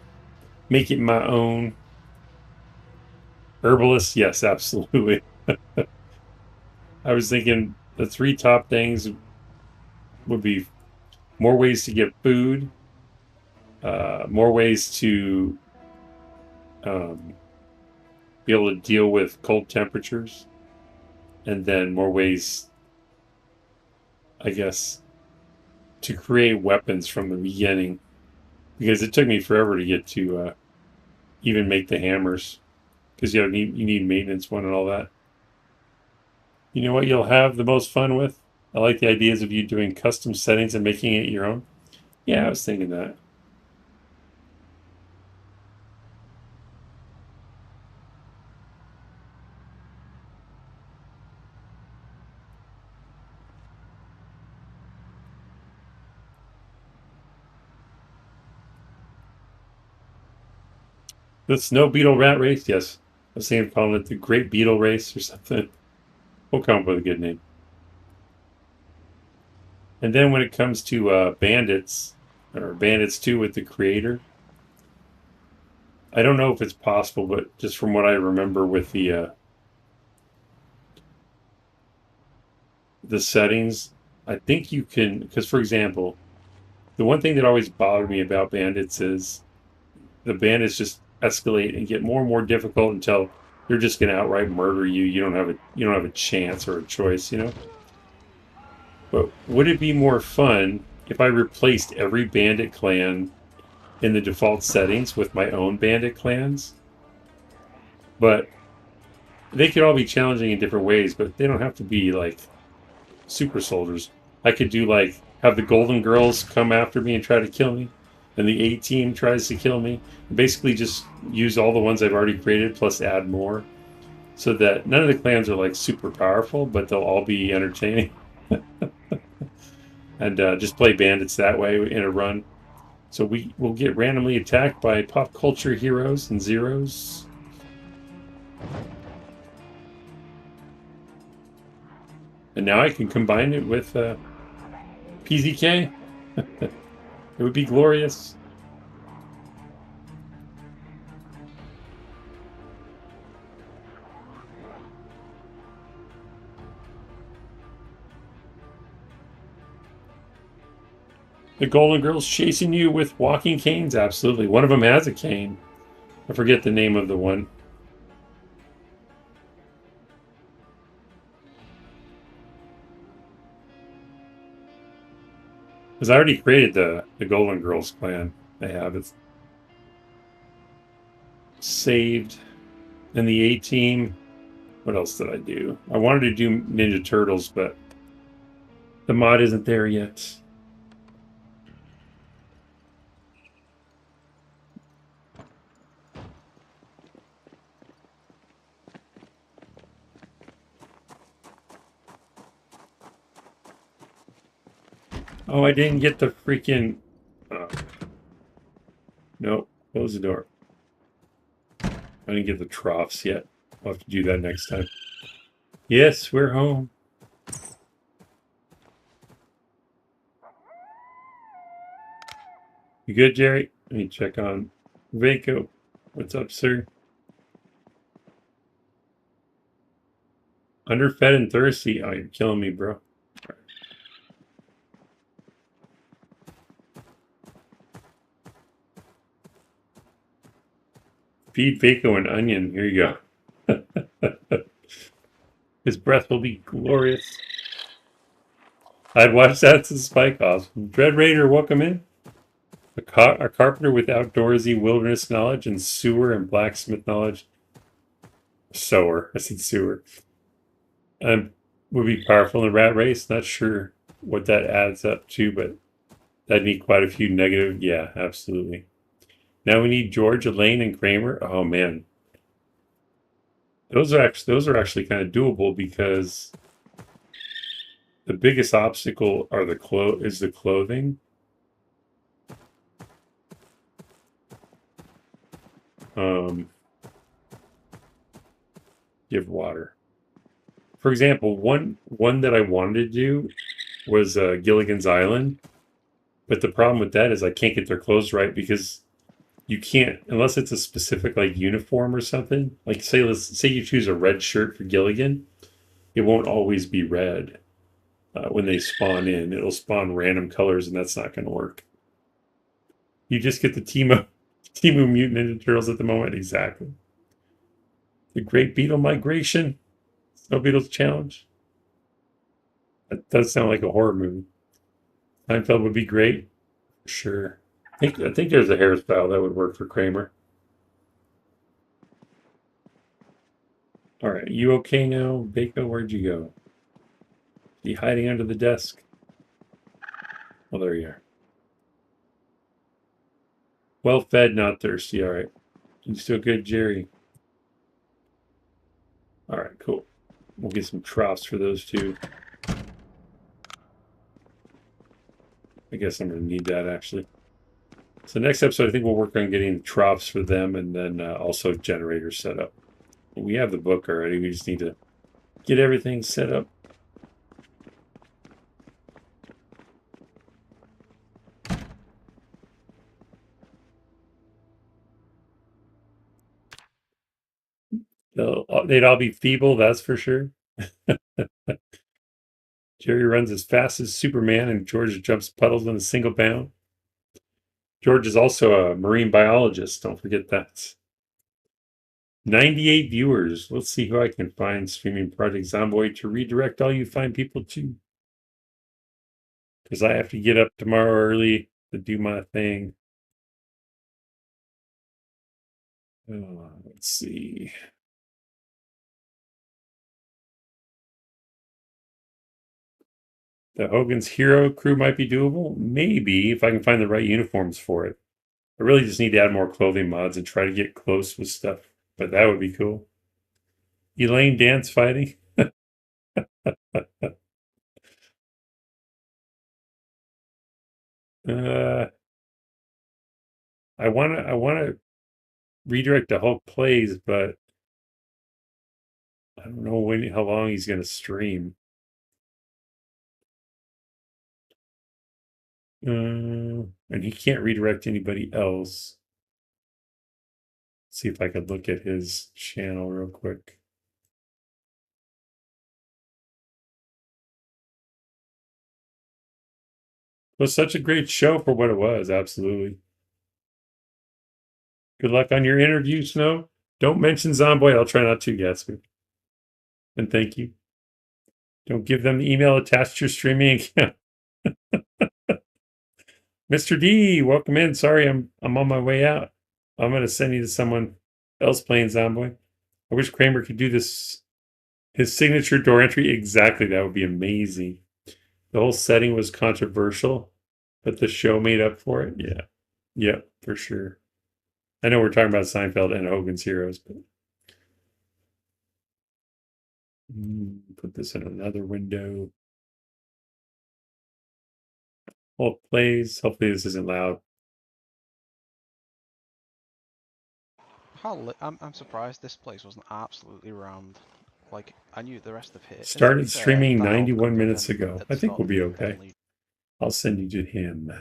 Make it my own. Herbalist, yes, absolutely. I was thinking the three top things would be more ways to get food, more ways to be able to deal with cold temperatures, and then more ways, I guess, to create weapons from the beginning. Because it took me forever to get to even make the hammers, because you need maintenance one and all that. You know what you'll have the most fun with? I like the ideas of you doing custom settings and making it your own. Yeah, I was thinking that. The Snow Beetle Rat Race? Yes. I was thinking of calling it the Great Beetle Race or something. We'll come up with a good name. And then when it comes to Bandits, or Bandits 2 with the creator, I don't know if it's possible, but just from what I remember with the settings, I think you can, because for example, the one thing that always bothered me about Bandits is the bandits just escalate and get more and more difficult until they're just going to outright murder you. You don't have a chance or a choice, you know. But would it be more fun if I replaced every bandit clan in the default settings with my own bandit clans? But they could all be challenging in different ways, but they don't have to be like super soldiers. I could do like have the Golden Girls come after me and try to kill me, and the A team tries to kill me. Basically, just use all the ones I've already created plus add more, so that none of the clans are like super powerful, but they'll all be entertaining. And just play bandits that way in a run. So we will get randomly attacked by pop culture heroes and zeros. And now I can combine it with PZK. It would be glorious. The Golden Girls chasing you with walking canes? Absolutely. One of them has a cane. I forget the name of the one. Because I already created the Golden Girls clan. I have it saved. And the A team. What else did I do? I wanted to do Ninja Turtles, but the mod isn't there yet. Oh, I didn't get the freaking... no, close the door. I didn't get the troughs yet. I'll have to do that next time. Yes, we're home. You good, Jerry? Let me check on Vaco. What's up, sir? Underfed and thirsty. Oh, you're killing me, bro. Feed Vaco an onion. Here you go. His breath will be glorious. I'd watch that to Spike Off. Dread Raider, welcome in. A carpenter with outdoorsy wilderness knowledge and sewer and blacksmith knowledge. Sower. I said sewer. Would be powerful in the rat race. Not sure what that adds up to, but that'd need quite a few negative. Yeah, absolutely. Now we need George, Elaine, and Kramer. Oh man, those are actually kind of doable because the biggest obstacle are the clothing. Give water. For example, one that I wanted to do was Gilligan's Island, but the problem with that is I can't get their clothes right because you can't unless it's a specific like uniform or something. Like let's say you choose a red shirt for Gilligan, it won't always be red. When they spawn in, it'll spawn random colors, and that's not going to work. You just get the Timu Mutant Ninja Turtles at the moment, exactly. The Great Beetle Migration. Snow Beetle's Challenge. That does sound like a horror movie. Seinfeld would be great. Sure. I think there's a hairstyle that would work for Kramer. Alright, you okay now? Baco, where'd you go? You hiding under the desk? Well, there you are. Well fed, not thirsty. Alright. You still good, Jerry? Alright, cool. We'll get some troughs for those two. I guess I'm going to need that, actually. So next episode, I think we'll work on getting troughs for them and then also generators set up. We have the book already. We just need to get everything set up. They'd all be feeble, that's for sure. Jerry runs as fast as Superman, and George jumps puddles in a single bound. George is also a marine biologist. Don't forget that. 98 viewers. Let's see who I can find streaming Project Zomboid to redirect all you fine people to. Because I have to get up tomorrow early to do my thing. Let's see. The Hogan's Hero crew might be doable. Maybe, if I can find the right uniforms for it. I really just need to add more clothing mods and try to get close with stuff. But that would be cool. Elaine dance fighting. I wanna redirect the Hulk plays, but I don't know how long he's gonna stream. And he can't redirect anybody else. Let's see if I could look at his channel real quick. It was such a great show for what it was, absolutely. Good luck on your interview, Snow. Don't mention Zomboid. I'll try not to, Gatsby. And thank you. Don't give them the email attached to your streaming account. Mr. D, welcome in. Sorry, I'm on my way out. I'm gonna send you to someone else playing Zomboid. I wish Kramer could do this His signature door entry, exactly. That would be amazing. The whole setting was controversial, but the show made up for it. Yeah. Yep, for sure. I know we're talking about Seinfeld and Hogan's Heroes, but put this in another window. Well, it plays. Hopefully this isn't loud. I'm surprised this place wasn't absolutely rammed. Like, I knew the rest of it. And to be Started fair, streaming that help 91 could have minutes been ago. at I the think start we'll of the be video okay. only. I'll send you to him.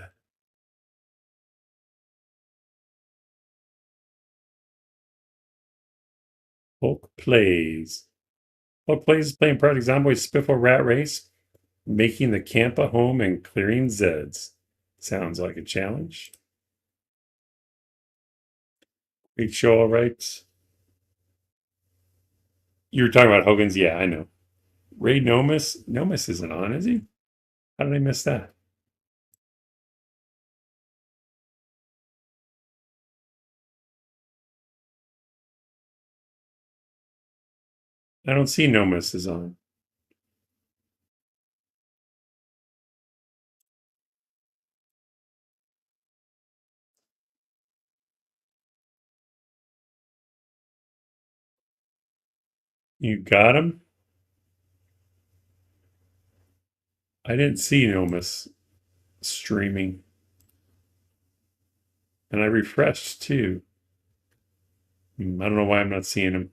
Hulk plays. Hulk plays is playing Project Zomboid Spiffle Rat Race, making the camp a home and clearing Zeds. Sounds like a challenge. Great show, all right. You were talking about Hogan's? Yeah, I know. Ray Nomis? Nomis isn't on, is he? How did I miss that? I don't see Nomis is on. You got him? I didn't see Nomis streaming. And I refreshed too. I don't know why I'm not seeing him.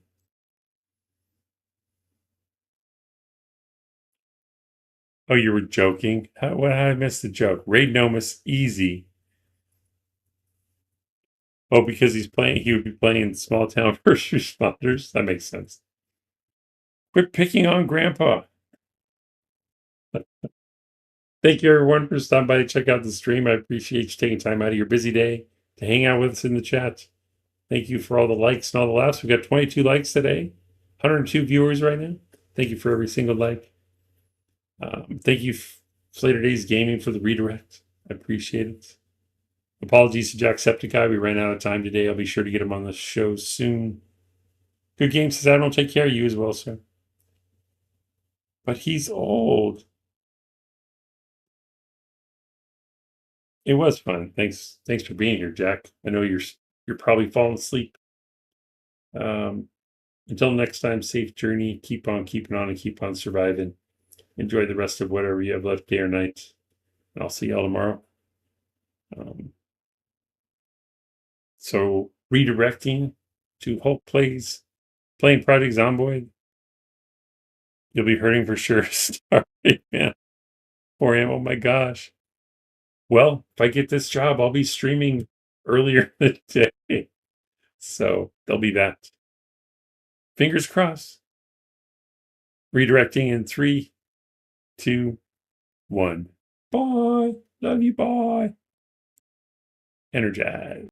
Oh, you were joking? How did I miss the joke? Raid Nomis easy. Oh, because he would be playing small town first responders. That makes sense. Quit picking on Grandpa. Thank you, everyone, for stopping by to check out the stream. I appreciate you taking time out of your busy day to hang out with us in the chat. Thank you for all the likes and all the laughs. We've got 22 likes today, 102 viewers right now. Thank you for every single like. Thank you, Slater Days Gaming, for the redirect. I appreciate it. Apologies to Jacksepticeye. We ran out of time today. I'll be sure to get him on the show soon. Good game says I don't take care of you as well, sir. But he's old. It was fun. Thanks for being here, Jack. I know you're probably falling asleep. Until next time, safe journey. Keep on keeping on and keep on surviving. Enjoy the rest of whatever you have left, day or night. And I'll see y'all tomorrow. So redirecting to Hulk plays, playing Project Zomboid. You'll be hurting for sure. Sorry, man. 4 a.m. Oh my gosh. Well, if I get this job, I'll be streaming earlier in the day. So there'll be that. Fingers crossed. Redirecting in 3, 2, 1. Bye. Love you. Bye. Energize.